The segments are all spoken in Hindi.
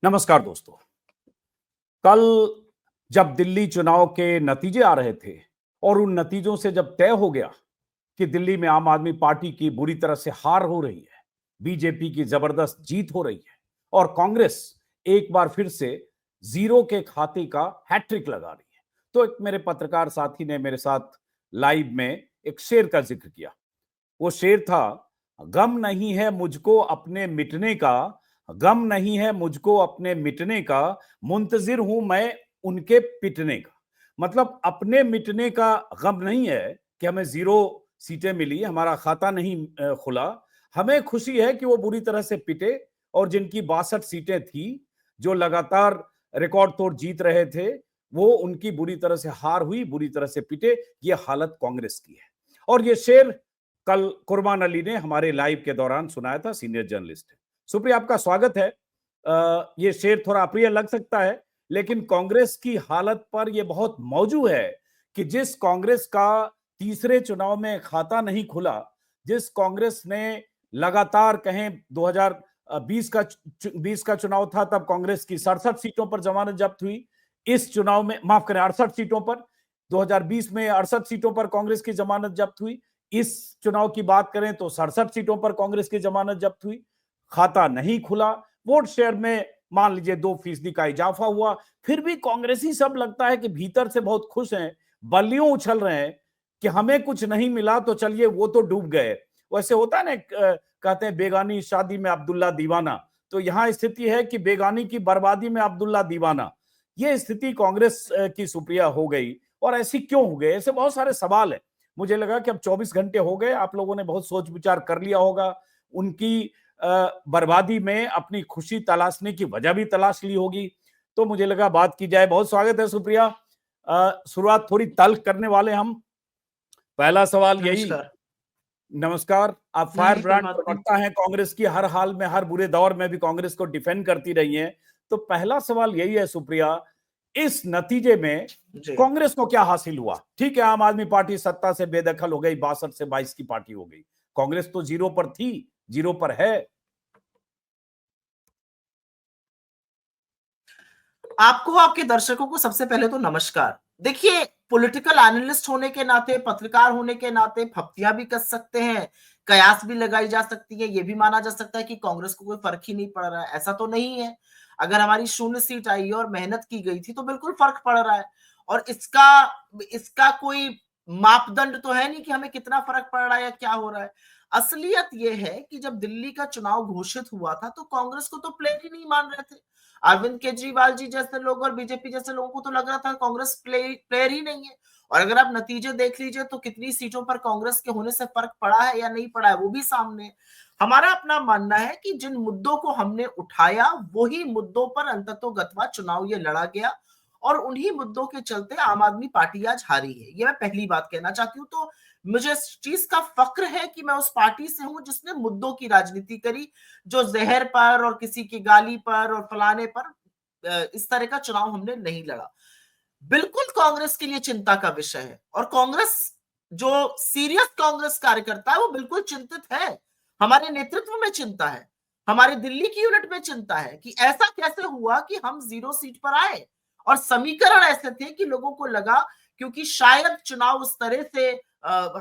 नमस्कार दोस्तों। कल जब दिल्ली चुनाव के नतीजे आ रहे थे और उन नतीजों से जब तय हो गया कि दिल्ली में आम आदमी पार्टी की बुरी तरह से हार हो रही है, बीजेपी की जबरदस्त जीत हो रही है और कांग्रेस एक बार फिर से जीरो के खाते का हैट्रिक लगा रही है, तो एक मेरे पत्रकार साथी ने मेरे साथ लाइव में एक शेर का जिक्र किया। वो शेर था, गम नहीं है मुझको अपने मिटने का, गम नहीं है मुझको अपने मिटने का, मुंतजिर हूं मैं उनके पिटने का। मतलब अपने मिटने का गम नहीं है कि हमें जीरो सीटें मिली, हमारा खाता नहीं खुला। हमें खुशी है कि वो बुरी तरह से पिटे और जिनकी 62 सीटें थी, जो लगातार रिकॉर्ड तोड़ जीत रहे थे, वो उनकी बुरी तरह से हार हुई, बुरी तरह से पिटे। ये हालत कांग्रेस की है और ये शेर कल कुरबान अली ने हमारे लाइव के दौरान सुनाया था। सीनियर जर्नलिस्ट है। सुप्रिया, आपका स्वागत है। ये शेर थोड़ा अप्रिय लग सकता है, लेकिन कांग्रेस की हालत पर यह बहुत मौजू है कि जिस कांग्रेस का तीसरे चुनाव में खाता नहीं खुला, जिस कांग्रेस ने लगातार कहें 2020 का चुनाव था, तब कांग्रेस की 67 सीटों पर जमानत जब्त हुई। इस चुनाव में माफ करें 68 सीटों पर, 2020 में 68 सीटों पर कांग्रेस की जमानत जब्त हुई। इस चुनाव की बात करें तो 67 सीटों पर कांग्रेस की जमानत जब्त हुई। खाता नहीं खुला, वोट शेयर में मान लीजिए 2% का इजाफा हुआ। फिर भी कांग्रेसी सब लगता है कि भीतर से बहुत खुश हैं, बल्लियों उछल रहे हैं कि हमें कुछ नहीं मिला तो चलिए वो तो डूब गए। वैसे होता है ना, कहते हैं बेगानी शादी में अब्दुल्ला दीवाना, तो यहां स्थिति है कि बेगानी की बर्बादी में अब्दुल्ला दीवाना। ये स्थिति कांग्रेस की सुप्रिया हो गई। और ऐसी क्यों हो गई, ऐसे बहुत सारे सवाल है। मुझे लगा कि अब 24 घंटे हो गए, आप लोगों ने बहुत सोच विचार कर लिया होगा। उनकी बर्बादी में अपनी खुशी तलाशने की वजह भी तलाश ली होगी, तो मुझे लगा बात की जाए। बहुत स्वागत है सुप्रिया। शुरुआत थोड़ी तल्ख करने वाले हम। पहला सवाल यही। नमस्कार। नमस्कार। आप नहीं फायर नहीं, कोई ब्रांड बात नहीं। प्रवक्ता हैं कांग्रेस की, हर हाल में हर बुरे दौर में भी कांग्रेस को डिफेंड करती रही हैं। तो पहला सवाल यही है सुप्रिया, इस नतीजे में जी। कांग्रेस को क्या हासिल हुआ? ठीक है, आम आदमी पार्टी सत्ता से बेदखल हो गई, 62 से 22 की पार्टी हो गई। कांग्रेस तो जीरो पर थी, जीरो पर है। आपको, आपके दर्शकों को सबसे पहले तो नमस्कार। देखिए, पॉलिटिकल एनालिस्ट होने के नाते, पत्रकार होने के नाते फप्तियां भी कस सकते हैं, कयास भी लगाई जा सकती है। ये भी माना जा सकता है कि कांग्रेस को कोई फर्क ही नहीं पड़ रहा है। ऐसा तो नहीं है। अगर हमारी 0 सीट आई और मेहनत की गई थी तो बिल्कुल फर्क पड़ रहा है। और इसका इसका कोई मापदंड तो है नहीं कि हमें कितना फर्क पड़ रहा है या क्या हो रहा है। असलियत यह है कि जब दिल्ली का चुनाव घोषित हुआ था तो कांग्रेस को तो प्लेयर ही नहीं मान रहे थे। अरविंद केजरीवाल जी जैसे लोग और बीजेपी जैसे लोगों को तो लग रहा था कांग्रेस प्लेयर ही नहीं है। और अगर आप नतीजे देख लीजिए तो कितनी सीटों पर कांग्रेस के होने से फर्क पड़ा है या नहीं पड़ा है वो भी सामने है। हमारा अपना मानना है कि जिन मुद्दों को हमने उठाया वही मुद्दों पर अंततोगत्वा चुनाव ये लड़ा गया और उन्हीं मुद्दों के चलते आम आदमी पार्टी आज हारी है। ये मैं पहली बात कहना चाहती हूँ। तो मुझे इस चीज का फक्र है कि मैं उस पार्टी से हूं जिसने मुद्दों की राजनीति करी, जो जहर पर और किसी की गाली पर और फलाने पर इस तरह का चुनाव हमने नहीं लड़ा। बिल्कुल कांग्रेस के लिए चिंता का विषय है और कांग्रेस, जो सीरियस कांग्रेस कार्यकर्ता है वो बिल्कुल चिंतित है। हमारे नेतृत्व में चिंता है, हमारे दिल्ली की यूनिट में चिंता है कि ऐसा कैसे हुआ कि हम 0 सीट पर आए। और समीकरण ऐसे थे कि लोगों को लगा क्योंकि शायद चुनाव उस तरह से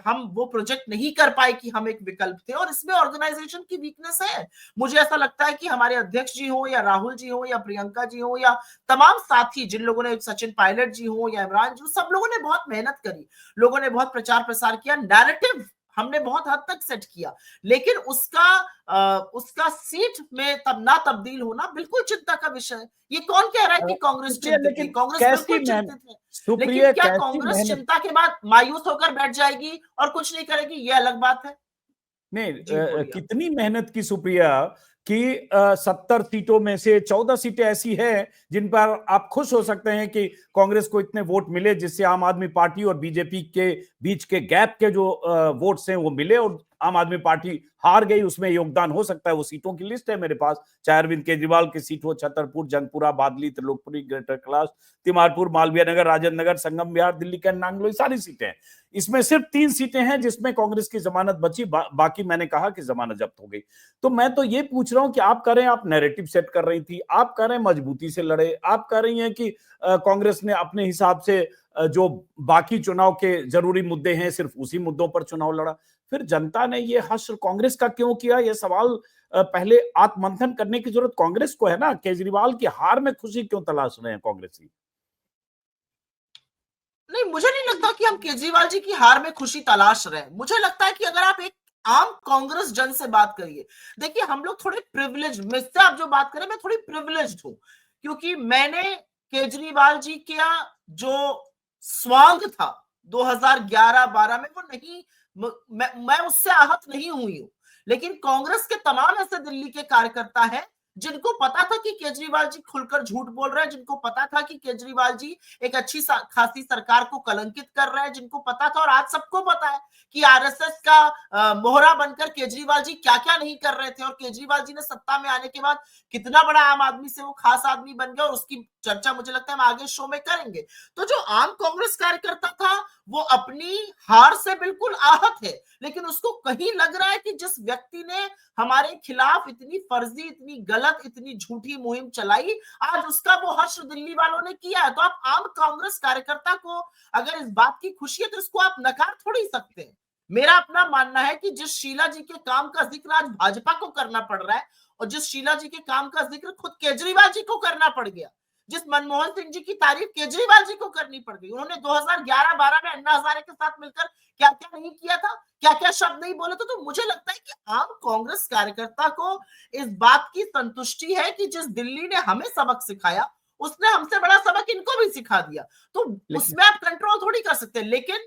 हम वो प्रोजेक्ट नहीं कर पाए कि हम एक विकल्प थे और इसमें ऑर्गेनाइजेशन की वीकनेस है। मुझे ऐसा लगता है कि हमारे अध्यक्ष जी हो या राहुल जी हो या प्रियंका जी हो या तमाम साथी, जिन लोगों ने, सचिन पायलट जी हो या इमरान जी, सब लोगों ने बहुत मेहनत करी, लोगों ने बहुत प्रचार प्रसार किया, नैरेटिव हमने बहुत हद तक सेट किया, लेकिन उसका सीट में तब ना तब्दील होना बिल्कुल चिंता का विषय है। ये कौन कह रहा है कि कांग्रेस सुप्रिया, चिंतित थी? लेकिन कांग्रेस कैसी बिल्कुल मेहनत, चिंतित है। लेकिन सुप्रिया क्या कैसी कांग्रेस मेहनत? चिंता के बाद मायूस होकर बैठ जाएगी और कुछ नहीं करेगी? ये अलग बात है। नहीं, जी बोलिए आप। कितनी मेहनत की सुप्रिया कि 70 सीटों में से 14 सीटें ऐसी हैं जिन पर आप खुश हो सकते हैं कि कांग्रेस को इतने वोट मिले, जिससे आम आदमी पार्टी और बीजेपी के बीच के गैप के जो वोट्स हैं वो मिले और आम आदमी पार्टी हार गई, उसमें योगदान हो सकता है। वो सीटों की लिस्ट है मेरे पास, चाहे अरविंद केजरीवाल की सीट हो, छतरपुर, जंगपुरा, बादली, त्रिलोकपुरी, ग्रेटर कैलाश, तिमारपुर, मालवीय नगर, राजेंद्र नगर, संगम विहार, दिल्ली के नांगलोई, सारी सीटें हैं। इसमें सिर्फ 3 सीटें हैं जिसमें कांग्रेस की जमानत बची, बाकी मैंने कहा कि जमानत जब्त हो गई। तो मैं तो ये पूछ रहा हूं कि आप कह रहे हैं, आप नैरेटिव सेट कर रही थी, आप कह रहे हैं मजबूती से लड़े, आप कह रही हैं कि कांग्रेस ने अपने हिसाब से जो बाकी चुनाव के जरूरी मुद्दे हैं सिर्फ उसी मुद्दों पर चुनाव लड़ा। फिर जनता ने ये हश्र कांग्रेस का क्यों किया? यह सवाल पहले आत्ममंथन करने की जरूरत कांग्रेस को है ना। केजरीवाल की हार में खुशी क्यों तलाश रहे हैं कांग्रेसी? नहीं, मुझे नहीं लगता कि हम केजरीवाल जी की हार में खुशी तलाश रहे हैं। मुझे लगता है कि अगर आप एक आम कांग्रेस जन से बात करिए, देखिए हम लोग थोड़े प्रिविलेज, मुझसे आप जो बात करें, मैं थोड़ी प्रिविलेज्ड हूं, क्योंकि मैंने केजरीवाल जी का जो स्वांग था 2011-12 में, वो नहीं, मैं उससे आहत नहीं हुई हूं। लेकिन कांग्रेस के तमाम ऐसे दिल्ली के कार्यकर्ता हैं जिनको पता था कि केजरीवाल जी खुलकर झूठ बोल रहे हैं, जिनको पता था कि केजरीवाल जी एक अच्छी खासी सरकार को कलंकित कर रहे हैं, जिनको पता था, और आज सबको पता है कि आरएसएस का मोहरा बनकर केजरीवाल जी क्या क्या नहीं कर रहे थे, और केजरीवाल जी ने सत्ता में आने के बाद कितना बड़ा आम आदमी से वो खास आदमी बन गया, और उसकी चर्चा मुझे लगता है हम आगे शो में करेंगे। तो जो आम कांग्रेस कार्यकर्ता था वो अपनी हार से बिल्कुल आहत है, लेकिन उसको कहीं लग रहा है कि जिस व्यक्ति ने हमारे खिलाफ इतनी फर्जी, इतनी गलत, इतनी झूठी मुहिम चलाई, आज उसका वो हश्र दिल्ली वालों ने किया है। तो आप आम कांग्रेस कार्यकर्ता को अगर इस बात की खुशी है तो इसको आप नकार थोड़ी सकते हैं। मेरा अपना मानना है कि जिस शीला जी के काम का जिक्र आज भाजपा को करना पड़ रहा है, और जिस शीला जी के काम का जिक्र खुद केजरीवाल जी को करना पड़ गया, जिस मनमोहन सिंह जी की तारीफ केजरीवाल जी को करनी पड़ गई, उन्होंने 2011-12 में अन्ना हजारे के साथ मिलकर क्या क्या नहीं किया था, क्या क्या शब्द नहीं बोले थे। तो मुझे लगता है कि आम कांग्रेस कार्यकर्ता को इस बात की संतुष्टि है कि जिस दिल्ली ने हमें सबक सिखाया, उसने हमसे बड़ा सबक इनको भी सिखा दिया। तो उसमें आप कंट्रोल थोड़ी कर सकते हैं। लेकिन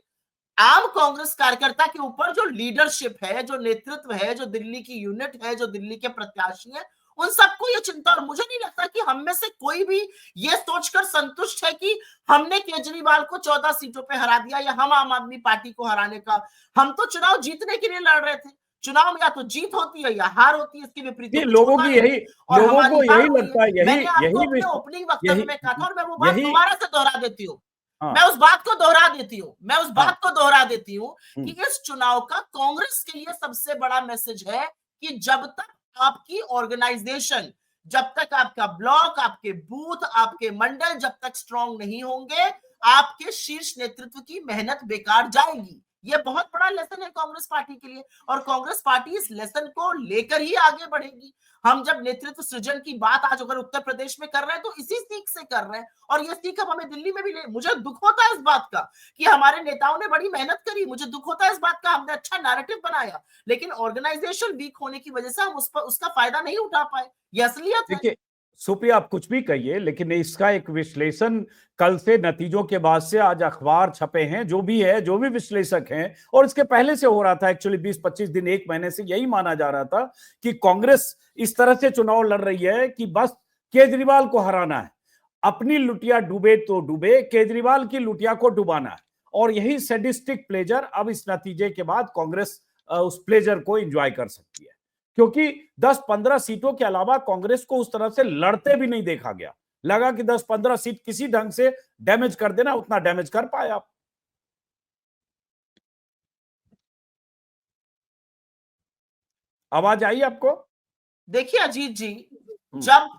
आम कांग्रेस कार्यकर्ता के ऊपर जो लीडरशिप है, जो नेतृत्व है, जो दिल्ली की यूनिट है, जो दिल्ली के प्रत्याशी हैं, उन सबको ये चिंता, और मुझे नहीं लगता कि हम में से कोई भी ये सोचकर संतुष्ट है कि हमने केजरीवाल को 14 सीटों पे हरा दिया, या हम आम आदमी पार्टी को हराने का। हम तो चुनाव जीतने के लिए लड़ रहे थे। चुनाव में या तो जीत होती है या हार होती है, इसके विपरीत तो कुछ लोगों होता की नहीं यही, है, और लोगों हमारी को हार यही हुई लगता है, है। मैंने आपको अपने यही ओपनिंग वक्तव्य यही में कहा था, और मैं वो बात यही दोबारा से दोहरा देती हूँ। हाँ मैं उस बात को दोहरा देती हूँ, मैं उस हाँ बात को दोहरा देती हूँ कि हम्म, इस चुनाव का कांग्रेस के लिए सबसे बड़ा मैसेज है कि जब तक आपकी ऑर्गेनाइजेशन, जब तक आपका ब्लॉक, आपके बूथ, आपके मंडल जब तक स्ट्रांग नहीं होंगे, आपके शीर्ष नेतृत्व की मेहनत बेकार जाएगी। ये बहुत बड़ा लेसन है कांग्रेस पार्टी के लिए, और कांग्रेस पार्टी इस लेसन को लेकर ही आगे बढ़ेगी। हम जब नेतृत्व सृजन की बात आज अगर उत्तर प्रदेश में कर रहे हैं तो इसी सीख से कर रहे हैं, और ये सीख अब हमें दिल्ली में भी ले। मुझे दुख होता है इस बात का कि हमारे नेताओं ने बड़ी मेहनत करी, मुझे दुख होता है इस बात का हमने अच्छा नैरेटिव बनाया, लेकिन ऑर्गेनाइजेशन वीक होने की वजह से हम उस पर उसका फायदा नहीं उठा पाए। ये असलियत है। देखिए सुप्रिया, आप कुछ भी कहिए, लेकिन इसका एक विश्लेषण कल से नतीजों के बाद से आज अखबार छपे हैं, जो भी है, जो भी विश्लेषक हैं, और इसके पहले से हो रहा था, एक्चुअली 20-25 दिन, एक महीने से यही माना जा रहा था कि कांग्रेस इस तरह से चुनाव लड़ रही है कि बस केजरीवाल को हराना है, अपनी लुटिया डूबे तो डूबे, केजरीवाल की लुटिया को डुबाना है। और यही सैडिस्टिक प्लेजर अब इस नतीजे के बाद कांग्रेस उस प्लेजर को एंजॉय कर सकती है, क्योंकि 10-15 सीटों के अलावा कांग्रेस को उस तरह से लड़ते भी नहीं देखा गया। लगा कि 10-15 सीट किसी ढंग से डैमेज कर देना, उतना डैमेज कर पाए आप। आवाज आई आपको? देखिए अजीत जी, हम्म, जब,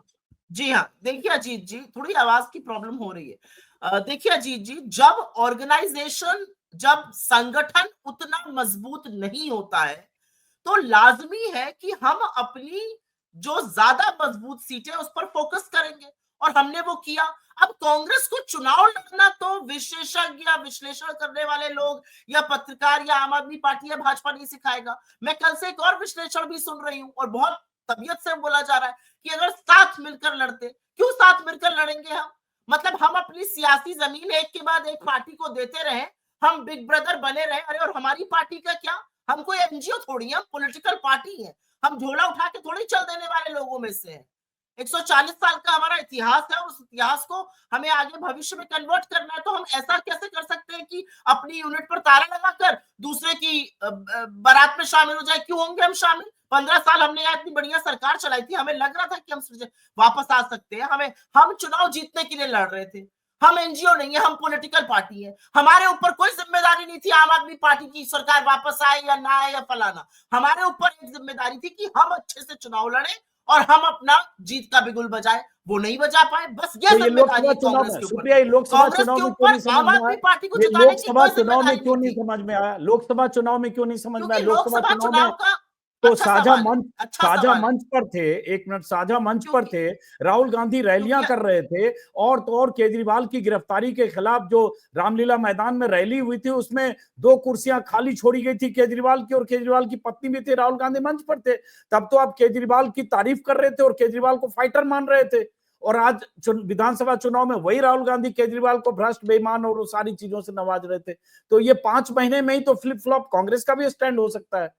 जी हाँ, देखिए अजीत जी, थोड़ी आवाज की प्रॉब्लम हो रही है। देखिए अजीत जी, जब ऑर्गेनाइजेशन, जब संगठन उतना मजबूत नहीं होता है, तो लाजमी है कि हम अपनी जो ज्यादा मजबूत सीटें उस पर फोकस करेंगे, और हमने वो किया। अब कांग्रेस को चुनाव लड़ना तो विशेषज्ञ या विश्लेषण करने वाले लोग या पत्रकार या आम आदमी पार्टी या भाजपा नहीं सिखाएगा। मैं कल से एक और विश्लेषण भी सुन रही हूँ, और बहुत तबीयत से बोला जा रहा है कि अगर साथ मिलकर लड़ते, क्यों साथ मिलकर लड़ेंगे हम? मतलब हम अपनी सियासी जमीन एक के बाद एक पार्टी को देते रहे, हम बिग ब्रदर बने रहे। अरे, और हमारी पार्टी का क्या? हम कोई एनजीओ थोड़ी है, हम पॉलिटिकल पार्टी है। हम झोला उठा के थोड़ी चल देने वाले लोगों में से हैं। 140 साल का हमारा इतिहास है, उस इतिहास को हमें आगे भविष्य में कन्वर्ट करना है। तो हम ऐसा कैसे कर सकते हैं कि अपनी यूनिट पर ताला लगाकर दूसरे की बारात में शामिल हो जाए? क्यों होंगे हम शामिल? 15 साल हमने यहाँ इतनी बढ़िया सरकार चलाई थी, हमें लग रहा था कि हम वापस आ सकते हैं। हम चुनाव जीतने के लिए लड़ रहे थे। हम एनजीओ नहीं है, हम पॉलिटिकल पार्टी है। हमारे ऊपर कोई जिम्मेदारी नहीं थी आम आदमी पार्टी की सरकार वापस आए या ना आए या फलाना। हमारे ऊपर एक जिम्मेदारी थी कि हम अच्छे से चुनाव लड़े और हम अपना जीत का बिगुल बजाए। वो नहीं बजा पाए, बस ये तो ये जिम्मेदारी लोकसभा है चुनाव कांग्रेस में, के ऊपर सुप्रिया, ये थी। लोकसभा कांग्रेस चुनाव के में क्यों नहीं ऊपर समझ आम में आदमी आया? पार्टी को ये जिताने की लोकसभा कोई चुनाव में जिम्मेदारी क्यों नहीं नहीं थी, समझ में आया? लोकसभा चुनाव में क्यों नहीं समझ में आया? क्योंकि लोकसभा लोकसभा चुनाव में चुनाव का तो अच्छा सवाल है, अच्छा साझा सवाल है। मंच पर थे, एक मिनट, साझा मंच पर क्योंकि थे, राहुल गांधी रैलियां क्योंकि कर रहे थे, और तो और केजरीवाल की गिरफ्तारी के खिलाफ जो रामलीला मैदान में रैली हुई थी, उसमें 2 कुर्सियां खाली छोड़ी गई थी केजरीवाल की, और केजरीवाल की पत्नी भी थी, राहुल गांधी मंच पर थे। तब तो आप केजरीवाल की तारीफ कर रहे थे और केजरीवाल को फाइटर मान रहे थे, और आज विधानसभा चुनाव में वही राहुल गांधी केजरीवाल को भ्रष्ट, बेईमान और सारी चीजों से नवाज रहे थे। तो ये 5 महीने में ही तो फ्लिप फ्लॉप कांग्रेस का भी स्टैंड हो सकता है।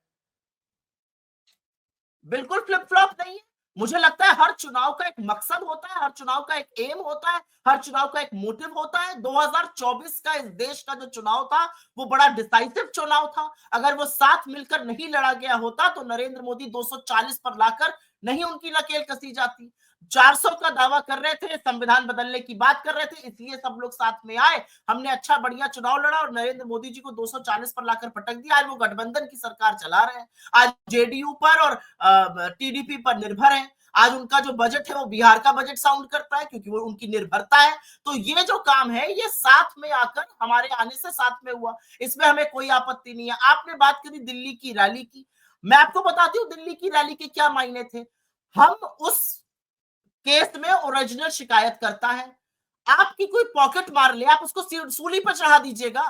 बिल्कुल फ्लिप फ्लॉप नहीं है। मुझे लगता है हर चुनाव का एक मकसद होता है, हर चुनाव का एक एम होता है, हर चुनाव का एक मोटिव होता है। 2024 का इस देश का जो चुनाव था वो बड़ा डिसाइसिव चुनाव था। अगर वो साथ मिलकर नहीं लड़ा गया होता तो नरेंद्र मोदी 240 पर लाकर नहीं उनकी नकेल कसी जाती। 400 का दावा कर रहे थे, संविधान बदलने की बात कर रहे थे, इसलिए सब लोग साथ में आए। हमने अच्छा बढ़िया चुनाव लड़ा और नरेंद्र मोदी जी को 240 पर लाकर पटक दिया। आज वो गठबंधन की सरकार चला रहे हैं, आज जेडीयू पर और टीडीपी पर निर्भर है। आज उनका जो बजट है वो बिहार का बजट साउंड करता है, क्योंकि वो उनकी निर्भरता है। तो ये जो काम है ये साथ में आकर हमारे आने से साथ में हुआ, इसमें हमें कोई आपत्ति नहीं है। आपने बात करी दिल्ली की रैली की, मैं आपको बताती हूँ दिल्ली की रैली के क्या मायने थे। हम उस केस में ओरिजिनल शिकायत करता है, आपकी कोई पॉकेट मार ले, आप उसको सूली पर चढ़ा दीजिएगा।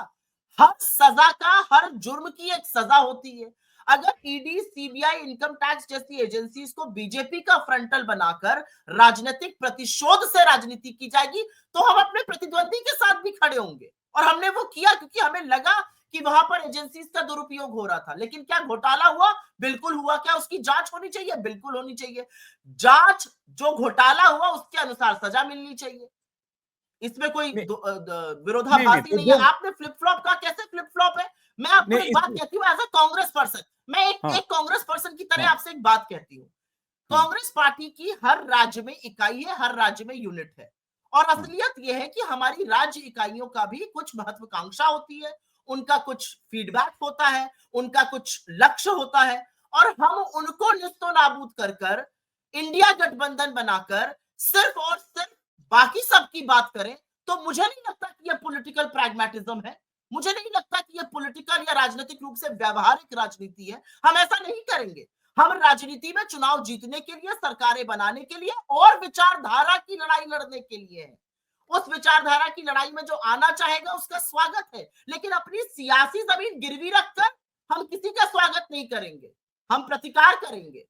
हर सजा का, हर जुर्म की एक सजा होती है। अगर ईडी, सीबीआई, इनकम टैक्स जैसी एजेंसीज को बीजेपी का फ्रंटल बनाकर राजनीतिक प्रतिशोध से राजनीति की जाएगी तो हम अपने प्रतिद्वंदी के साथ भी खड़े होंगे। और हमने वो किया क्योंकि हमें लगा कि वहां पर एजेंसीज का दुरुपयोग हो रहा था। लेकिन क्या घोटाला हुआ? बिल्कुल हुआ। क्या उसकी जांच होनी चाहिए? बिल्कुल होनी चाहिए। जांच, जो घोटाला हुआ उसके अनुसार सजा मिलनी चाहिए, इसमें कोई नहीं नहीं नहीं, विरोधाभासी तो नहीं है। जो, आपने फ्लिप फ्लॉप का, कैसे फ्लिप फ्लॉप है? मैं आपको नहीं एक बात कहती हूँ एज अ कांग्रेस पर्सन, मैं एक हाँ एक कांग्रेस पर्सन की तरह हाँ आपसे एक बात कहती हूँ। हाँ कांग्रेस पार्टी की हर राज्य में इकाई है, हर राज्य में यूनिट है। और हाँ असलियत यह है कि हमारी राज्य इकाइयों का भी कुछ महत्वाकांक्षा होती है, उनका कुछ फीडबैक होता है, उनका कुछ लक्ष्य होता है, और हम उनको निस्तो नाबूद कर कर इंडिया गठबंधन बनाकर सिर्फ और सिर्फ बाकी सबकी बात करें, तो मुझे नहीं लगता कि यह पॉलिटिकल प्रैग्मेटिज्म है। मुझे नहीं लगता कि यह पॉलिटिकल या राजनीतिक रूप से व्यवहारिक राजनीति है। हम ऐसा नहीं करेंगे। हम राजनीति में चुनाव जीतने के लिए, सरकारें बनाने के लिए और विचारधारा की लड़ाई लड़ने के लिए है। उस विचारधारा की लड़ाई में जो आना चाहेगा उसका स्वागत है, लेकिन अपनी सियासी जमीन गिरवी रखकर हम किसी का स्वागत नहीं करेंगे, हम प्रतिकार करेंगे।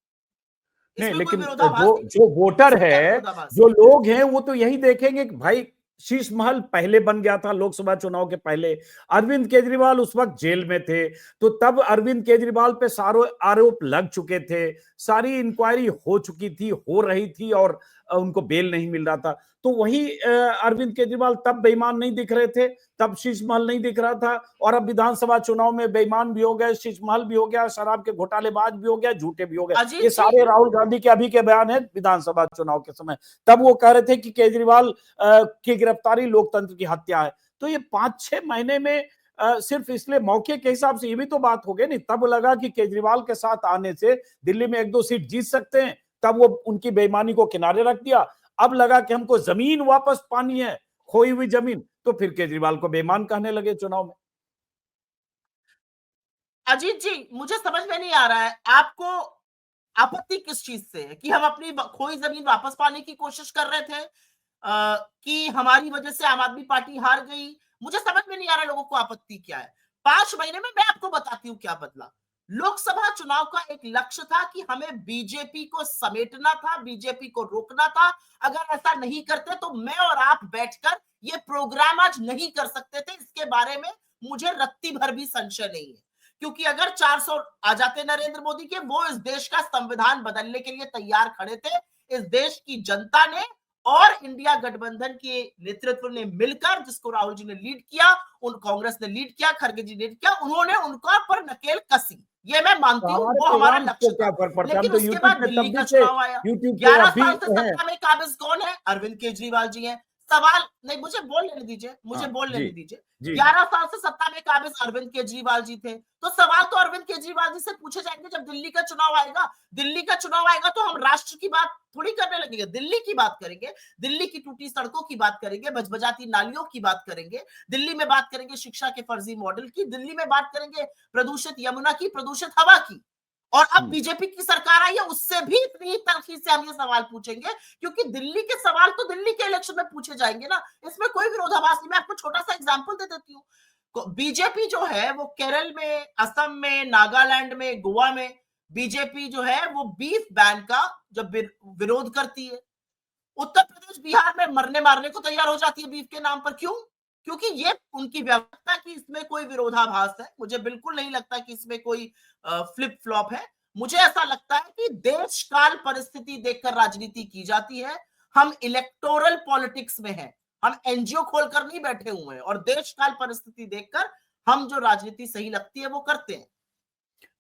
नहीं, इसमें कोई लेकिन जो विरोधाभास नहीं, जो वोटर इसमें क्या है, विरोधाभास जो है? लोग हैं, वो तो यही देखेंगे कि भाई शीश महल पहले बन गया था लोकसभा चुनाव के पहले, अरविंद केजरीवाल उस वक्त जेल में थे, तो तब अरविंद केजरीवाल पे सारे आरोप लग चुके थे, सारी इंक्वायरी हो चुकी थी, हो रही थी, और उनको बेल नहीं मिल रहा था। तो वही अरविंद केजरीवाल तब बेईमान नहीं दिख रहे थे, तब शीश महल नहीं दिख रहा था, और अब विधानसभा चुनाव में बेईमान भी हो गए, शीश महल भी हो गया, शराब के घोटालेबाज भी हो गया, झूठे भी हो गए। अजीत ये जी, सारे राहुल गांधी के अभी के बयान है विधानसभा चुनाव के समय। तब वो कह रहे थे कि केजरीवाल की गिरफ्तारी लोकतंत्र की हत्या है। तो ये 5-6 महीने में सिर्फ इसलिए मौके के हिसाब से ये भी तो बात हो गई नहीं। तब लगा कि केजरीवाल के साथ आने से दिल्ली में 1-2 सीट जीत सकते हैं, तब वो उनकी बेईमानी को किनारे रख दिया। अब लगा कि हमको जमीन वापस पानी है, खोई हुई जमीन, तो फिर केजरीवाल को बेईमान कहने लगे चुनाव में। अजीत जी, मुझे समझ में नहीं आ रहा है आपको आपत्ति किस चीज से है? कि हम अपनी खोई जमीन वापस पाने की कोशिश कर रहे थे, कि हमारी वजह से आम आदमी पार्टी हार गई? मुझे समझ में नहीं आ रहा लोगों को आपत्ति क्या है। 5 महीने में मैं आपको बताती हूँ क्या बदला। लोकसभा चुनाव का एक लक्ष्य था कि हमें बीजेपी को समेटना था, बीजेपी को रोकना था। अगर ऐसा नहीं करते तो मैं और आप बैठकर ये प्रोग्राम आज नहीं कर सकते थे। इसके बारे में मुझे रत्ती भर भी संशय नहीं है, क्योंकि अगर 400 आ जाते नरेंद्र मोदी के, वो इस देश का संविधान बदलने के लिए तैयार खड़े थे। इस देश की जनता ने और इंडिया गठबंधन के नेतृत्व ने मिलकर, जिसको राहुल जी ने लीड किया, उन कांग्रेस ने लीड किया, खड़गे जी ने लीड किया, उन्होंने उनका पर नकेल कसी। ये मैं मानती हूँ, हमारे वो हमारा प्रोग्राम लक्ष्य को क्या था। फर्क पड़ता है, हम लेकिन तो उसके यूट्यूब बाद पे दिल्ली तब का भी थे, चुनाव आया। यूट्यूब पे 11 अभी साल से हैं। सत्ता में काबिज कौन है? अरविंद केजरीवाल जी हैं। सवाल नहीं, मुझे बोल लेने दीजिए, मुझे हाँ बोल जी लेने दीजिए। जी जी 11 साल से सत्ता में काबिज अरविंद केजरीवाल जी थे, तो सवाल तो अरविंद केजरीवाल जी से पूछे जाएंगे जब दिल्ली का चुनाव आएगा। दिल्ली का चुनाव आएगा तो हम राष्ट्र की बात थोड़ी करने लगेंगे, दिल्ली की बात करेंगे, दिल्ली की टूटी सड़कों की बात करेंगे, बजबजाती नालियों की बात करेंगे, दिल्ली में बात करेंगे शिक्षा के फर्जी मॉडल की, दिल्ली में बात करेंगे प्रदूषित यमुना की, प्रदूषित हवा की। और अब बीजेपी की सरकार आई है, उससे भी इतनी तलखी से हम ये सवाल पूछेंगे, क्योंकि दिल्ली के सवाल तो दिल्ली के इलेक्शन में पूछे जाएंगे ना, इसमें कोई विरोधाभास नहीं। मैं आपको छोटा सा एग्जांपल दे देती हूँ। बीजेपी जो है वो केरल में, असम में, नागालैंड में, गोवा में बीजेपी जो है वो बीफ बैन का जब विरोध करती है, उत्तर प्रदेश बिहार में मरने मारने को तैयार हो जाती है बीफ के नाम पर। क्यों? क्योंकि ये उनकी व्यवस्था की, इसमें कोई विरोधाभास है। मुझे बिल्कुल नहीं लगता कि इसमें कोई फ्लिप फ्लॉप है। मुझे ऐसा लगता है कि देश काल परिस्थिति देखकर राजनीति की जाती है। हम इलेक्टोरल पॉलिटिक्स में हैं, हम एनजीओ खोलकर नहीं बैठे हुए हैं, और देश काल परिस्थिति देखकर हम जो राजनीति सही लगती है वो करते हैं।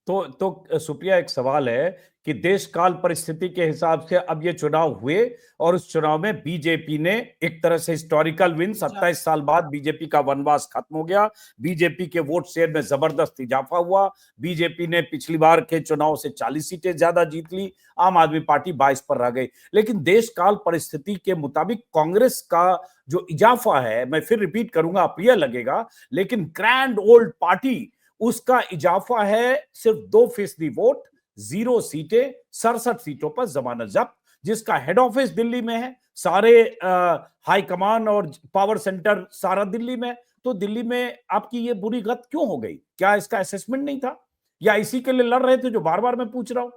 तो सुप्रिया, एक सवाल है कि देश काल परिस्थिति के हिसाब से अब ये चुनाव हुए और उस चुनाव में बीजेपी ने एक तरह से हिस्टोरिकल विन, 27 साल बाद बीजेपी का वनवास खत्म हो गया, बीजेपी के वोट शेयर में जबरदस्त इजाफा हुआ, बीजेपी ने पिछली बार के चुनाव से 40 सीटें ज्यादा जीत ली, आम आदमी पार्टी 22 पर रह गई। लेकिन देश काल परिस्थिति के मुताबिक कांग्रेस का जो इजाफा है, मैं फिर रिपीट करूंगा, अप्रिय लगेगा, लेकिन ग्रैंड ओल्ड पार्टी, उसका इजाफा है सिर्फ 2% वोट, 0 सीटें, 67 सीटों पर जमानत जब्त, जिसका हेड ऑफिस दिल्ली में है, सारे हाई कमान और पावर सेंटर सारा दिल्ली में। तो दिल्ली में आपकी ये बुरी गत क्यों हो गई? क्या इसका असेसमेंट नहीं था, या इसी के लिए लड़ रहे थे जो बार बार मैं पूछ रहा हूं?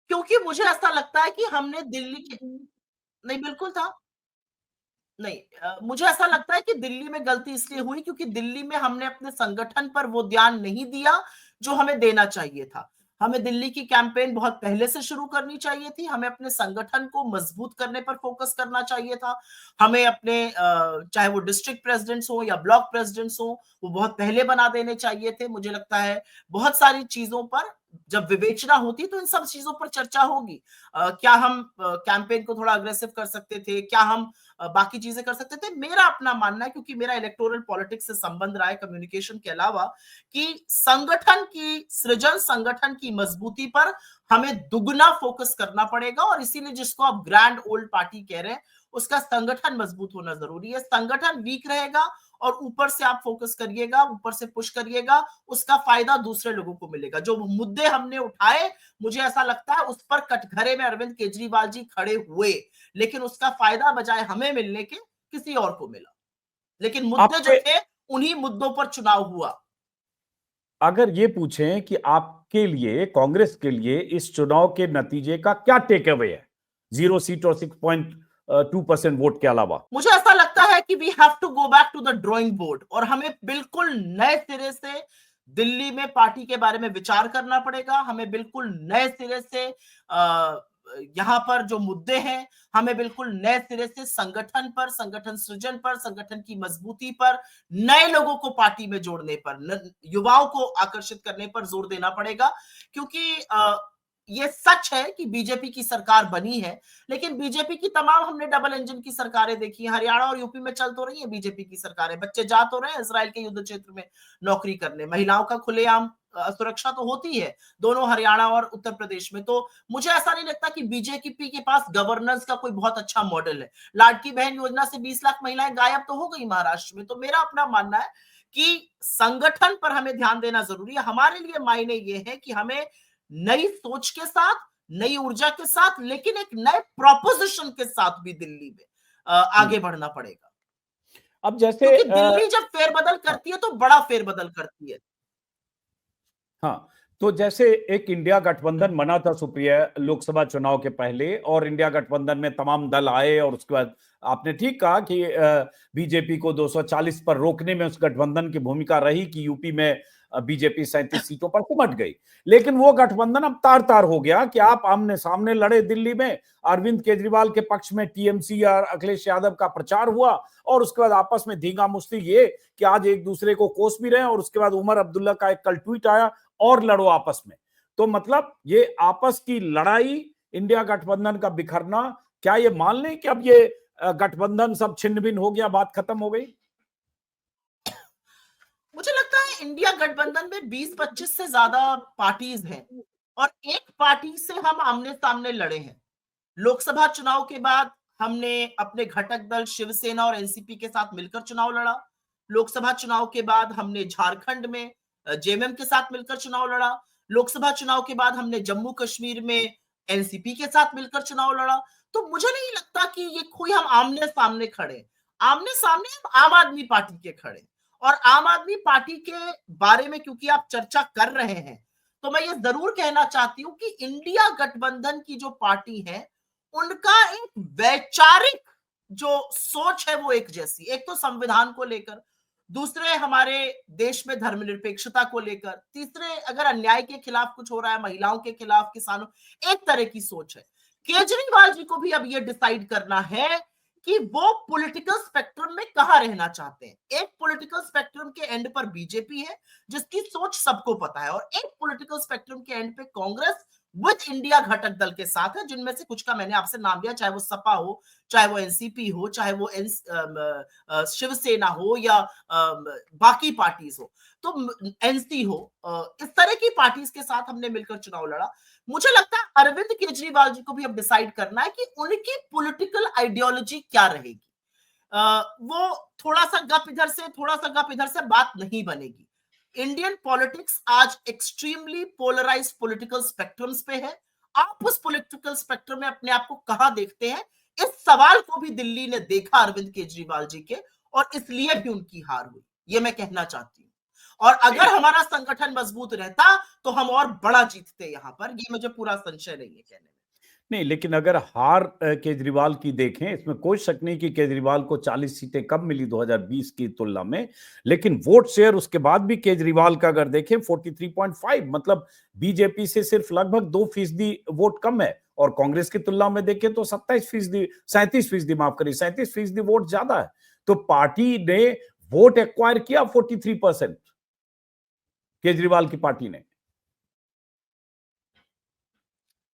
क्योंकि मुझे ऐसा लगता है कि हमने दिल्ली के, नहीं बिल्कुल था, नहीं मुझे ऐसा लगता है कि दिल्ली में गलती इसलिए हुई क्योंकि दिल्ली में हमने अपने संगठन पर वो ध्यान नहीं दिया जो हमें देना चाहिए था। हमें दिल्ली की कैंपेन बहुत पहले से शुरू करनी चाहिए थी, हमें अपने संगठन को मजबूत करने पर फोकस करना चाहिए था, हमें अपने चाहे वो डिस्ट्रिक्ट प्रेसिडेंट्स हो या ब्लॉक प्रेसिडेंट्स हो, वो बहुत पहले बना देने चाहिए थे। मुझे लगता है बहुत सारी चीजों पर जब विवेचना होती तो इन सब चीजों पर चर्चा होगी। क्या हम कैंपेन को थोड़ा अग्रेसिव कर सकते थे, क्या हम बाकी चीजें कर सकते थे। मेरा अपना मानना है, क्योंकि मेरा इलेक्टोरल पॉलिटिक्स से संबंध रहा है कम्युनिकेशन के अलावा, कि संगठन की सृजन, संगठन की मजबूती पर हमें दुगना फोकस करना पड़ेगा, और इसीलिए जिसको आप ग्रैंड ओल्ड पार्टी कह रहे हैं, उसका संगठन मजबूत होना जरूरी है। संगठन वीक रहेगा और ऊपर से आप फोकस करिएगा, ऊपर से पुश करिएगा, उसका फायदा दूसरे लोगों को मिलेगा। जो मुद्दे हमने उठाए, मुझे ऐसा लगता है उस पर कटघरे में अरविंद केजरीवाल जी खड़े हुए, लेकिन उसका फायदा बजाय हमें मिलने के किसी और को मिला। लेकिन मुद्दे जो थे, उन्हीं मुद्दों पर चुनाव हुआ। अगर ये पूछें कि आपके लिए, कांग्रेस के लिए इस चुनाव के नतीजे का क्या टेक अवे है, 0 सीट और 6.2% वोट के अलावा? मुझे ऐसा लगता है कि we have to go back to the drawing board, और हमें बिल्कुल नए सिरे से दिल्ली में पार्टी के बारे में विचार करना पड़ेगा। हमें बिल्कुल नए सिरे से यहाँ पर जो मुद्दे हैं, हमें बिल्कुल नए सिरे से संगठन पर, संगठन सृजन पर, संगठन की मजबूती पर, नए लोगों को पार्टी में जोड़ने पर, युवाओं को आकर्षित करने पर जोर देना पड़ेगा। क्योंकि ये सच है कि बीजेपी की सरकार बनी है, लेकिन बीजेपी की तमाम हमने डबल इंजन की सरकारें देखी हैं। हरियाणा और यूपी में चल तो रही है बीजेपी की सरकारें, बच्चे जा तो रहे हैं इजराइल के युद्ध क्षेत्र में नौकरी करने, महिलाओं का खुलेआम सुरक्षा तो होती है दोनों हरियाणा और उत्तर प्रदेश में। तो मुझे ऐसा नहीं लगता कि बीजेपी के पास गवर्नेंस का कोई बहुत अच्छा मॉडल है। लाडकी बहन योजना से 20 लाख महिलाएं गायब तो हो गई महाराष्ट्र में। तो मेरा अपना मानना है कि संगठन पर हमें ध्यान देना जरूरी है। हमारे लिए मायने ये है कि हमें नई सोच के साथ, नई ऊर्जा के साथ, लेकिन एक नए प्रोपोजिशन के साथ भी दिल्ली में आगे बढ़ना पड़ेगा। अब जैसे क्योंकि दिल्ली जब फेरबदल करती है तो बड़ा फेरबदल करती है। हाँ, तो जैसे एक इंडिया गठबंधन बना था सुप्रिया लोकसभा चुनाव के पहले, और इंडिया गठबंधन में तमाम दल आए, और उसके बाद आपने ठीक कहा कि बीजेपी को 240 पर रोकने में उस गठबंधन की भूमिका रही कि यूपी में बीजेपी 37 सीटों पर सिमट गई। लेकिन वो गठबंधन अब तार तार हो गया कि आप आमने सामने लड़े दिल्ली में, अरविंद केजरीवाल के पक्ष में टीएमसी और अखिलेश यादव का प्रचार हुआ, और उसके बाद आपस में धींगा मुश्ती ये कि आज एक दूसरे को कोस भी रहे हैं, और उसके बाद उमर अब्दुल्ला का एक कल ट्वीट आया, और लड़ो आपस में। तो मतलब ये आपस की लड़ाई, इंडिया गठबंधन का बिखरना, क्या ये मान लें कि अब ये गठबंधन सब छिन्न भिन्न हो गया, बात खत्म हो गई? मुझे लगता है इंडिया गठबंधन में 20-25 से ज्यादा पार्टीज हैं और एक पार्टी से हम आमने सामने लड़े हैं। लोकसभा चुनाव के बाद हमने अपने घटक दल शिवसेना और एनसीपी के साथ मिलकर चुनाव लड़ा। लोकसभा चुनाव के बाद हमने झारखंड में जेएमएम के साथ मिलकर चुनाव लड़ा। लोकसभा चुनाव के बाद हमने जम्मू कश्मीर में एनसीपी के साथ मिलकर चुनाव लड़ा। तो मुझे नहीं लगता कि ये कोई हम आमने सामने खड़े, आमने सामने हम आम आदमी पार्टी के खड़े। और आम आदमी पार्टी के बारे में क्योंकि आप चर्चा कर रहे हैं, तो मैं ये जरूर कहना चाहती हूं कि इंडिया गठबंधन की जो पार्टी है, उनका एक वैचारिक जो सोच है वो एक जैसी। एक तो संविधान को लेकर, दूसरे हमारे देश में धर्मनिरपेक्षता को लेकर, तीसरे अगर अन्याय के खिलाफ कुछ हो रहा है, महिलाओं के खिलाफ, किसानों, एक तरह की सोच है। केजरीवाल जी को भी अब ये डिसाइड करना है कि वो पॉलिटिकल स्पेक्ट्रम में कहां रहना चाहते हैं। एक पॉलिटिकल स्पेक्ट्रम के एंड पर बीजेपी है जिसकी सोच सबको पता है, और एक पॉलिटिकल स्पेक्ट्रम के एंड पे कांग्रेस विद इंडिया घटक दल के साथ है, जिनमें से कुछ का मैंने आपसे नाम लिया, चाहे वो सपा हो, चाहे वो एनसीपी हो, चाहे वो शिवसेना हो, या बाकी पार्टीज हो, तो एनसी हो, इस तरह की पार्टीज के साथ हमने मिलकर चुनाव लड़ा। मुझे लगता है अरविंद केजरीवाल जी को भी अब डिसाइड करना है कि उनकी पॉलिटिकल आइडियोलॉजी क्या रहेगी। वो थोड़ा सा गप इधर से, थोड़ा सा गप इधर से बात नहीं बनेगी। इंडियन पॉलिटिक्स आज एक्सट्रीमली पोलराइज्ड पॉलिटिकल स्पेक्ट्रम्स पे है। आप उस पॉलिटिकल स्पेक्ट्रम में अपने आप को कहां देखते हैं, इस सवाल को भी दिल्ली ने देखा अरविंद केजरीवाल जी के, और इसलिए भी उनकी हार हुई, ये मैं कहना चाहती हूँ। और अगर हमारा संगठन मजबूत रहता तो हम और बड़ा जीतते यहां पर, ये मुझे पूरा संशय नहीं है कहने में। नहीं, लेकिन अगर हार केजरीवाल की देखें, इसमें कोई शक नहीं कि केजरीवाल को 40 सीटें कम मिली 2020 की तुलना में, लेकिन वोट शेयर उसके बाद भी केजरीवाल का अगर देखें 43.5, मतलब बीजेपी से सिर्फ लगभग 2% वोट कम है, और कांग्रेस की तुलना में देखें तो 27%, 37%, माफ करिए, 37% वोट ज्यादा है। तो पार्टी ने वोट एक्वायर किया 43%, केजरीवाल की पार्टी ने।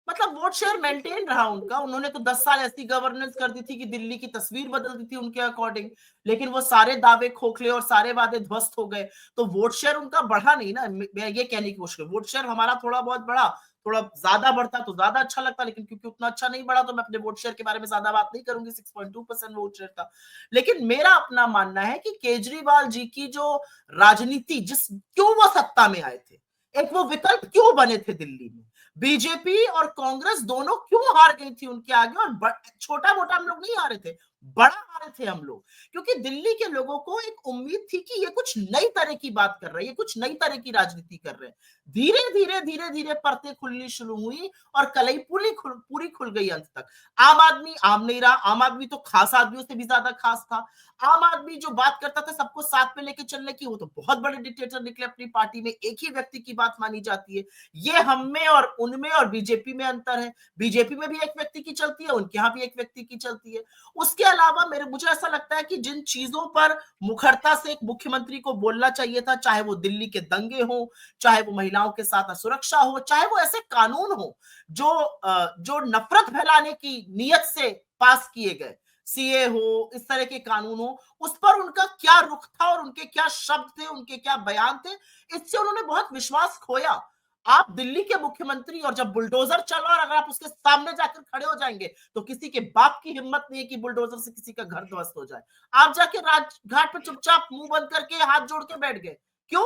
मतलब वोट शेयर मेंटेन रहा उनका। उन्होंने तो 10 साल ऐसी गवर्नेंस कर दी थी कि दिल्ली की तस्वीर बदल दी थी उनके अकॉर्डिंग, लेकिन वो सारे दावे खोखले और सारे वादे ध्वस्त हो गए, तो वोट शेयर उनका बढ़ा नहीं ना। मैं ये कहने की कोशिश, वोट शेयर हमारा थोड़ा बहुत बढ़ा, थोड़ा ज्यादा बढ़ता तो ज्यादा अच्छा लगता, लेकिन क्योंकि उतना अच्छा नहीं बढ़ा तो मैं अपने वोट शेयर के बारे में ज्यादा बात नहीं करूंगी। 6.2% वोट शेयर था। लेकिन मेरा अपना मानना है कि केजरीवाल जी की जो राजनीति, जिस क्यों वो सत्ता में आए थे, एक वो विकल्प क्यों बने थे दिल्ली में, बीजेपी और कांग्रेस दोनों क्यों हार गई थी उनके आगे, और छोटा मोटा हम लोग नहीं हारे थे, बड़ा हारे थे हम लोग, क्योंकि दिल्ली के लोगों को एक उम्मीद थी कि ये कुछ नई तरह की बात कर रहे हैं, ये कुछ नई तरह की राजनीति कर रहे हैं। धीरे धीरे परतें खुलनी शुरू हुई और कलई पूरी खुल गई अंत तक। आम आदमी आम नहीं रहा, आम आदमी तो खास आदमियों से भी ज्यादा खास था। आम आदमी जो बात करता था सबको साथ में लेके चलने की, वो तो बहुत बड़े डिक्टेटर निकले अपनी पार्टी में, एक ही व्यक्ति की बात मानी जाती है। ये हम में और उनमें और बीजेपी में अंतर है। बीजेपी में भी एक व्यक्ति की चलती है, उनके यहाँ भी एक व्यक्ति की चलती है। उसके अलावा मुझे ऐसा लगता है कि जिन चीजों पर मुखरता से एक मुख्यमंत्री को बोलना चाहिए था, चाहे वो दिल्ली के दंगे हो, चाहे वो महिलाओं के साथ असुरक्षा हो, चाहे वो ऐसे कानून हो जो नफरत फैलाने की नियत से पास किए गए, सीए हो, इस तरह के कानून हो, उस पर उनका क्या रुख था और उनके क्या शब्द थे, उनके क्या बयान थे, इससे उन्होंने बहुत विश्वास खोया। आप दिल्ली के मुख्यमंत्री, और जब बुलडोजर चला और अगर आप उसके सामने जाकर खड़े हो जाएंगे तो किसी के बाप की हिम्मत नहीं है कि बुलडोजर से किसी का घर ध्वस्त हो जाए। आप जाके राजघाट पर चुपचाप मुंह बंद करके हाथ जोड़ के बैठ गए। क्यों?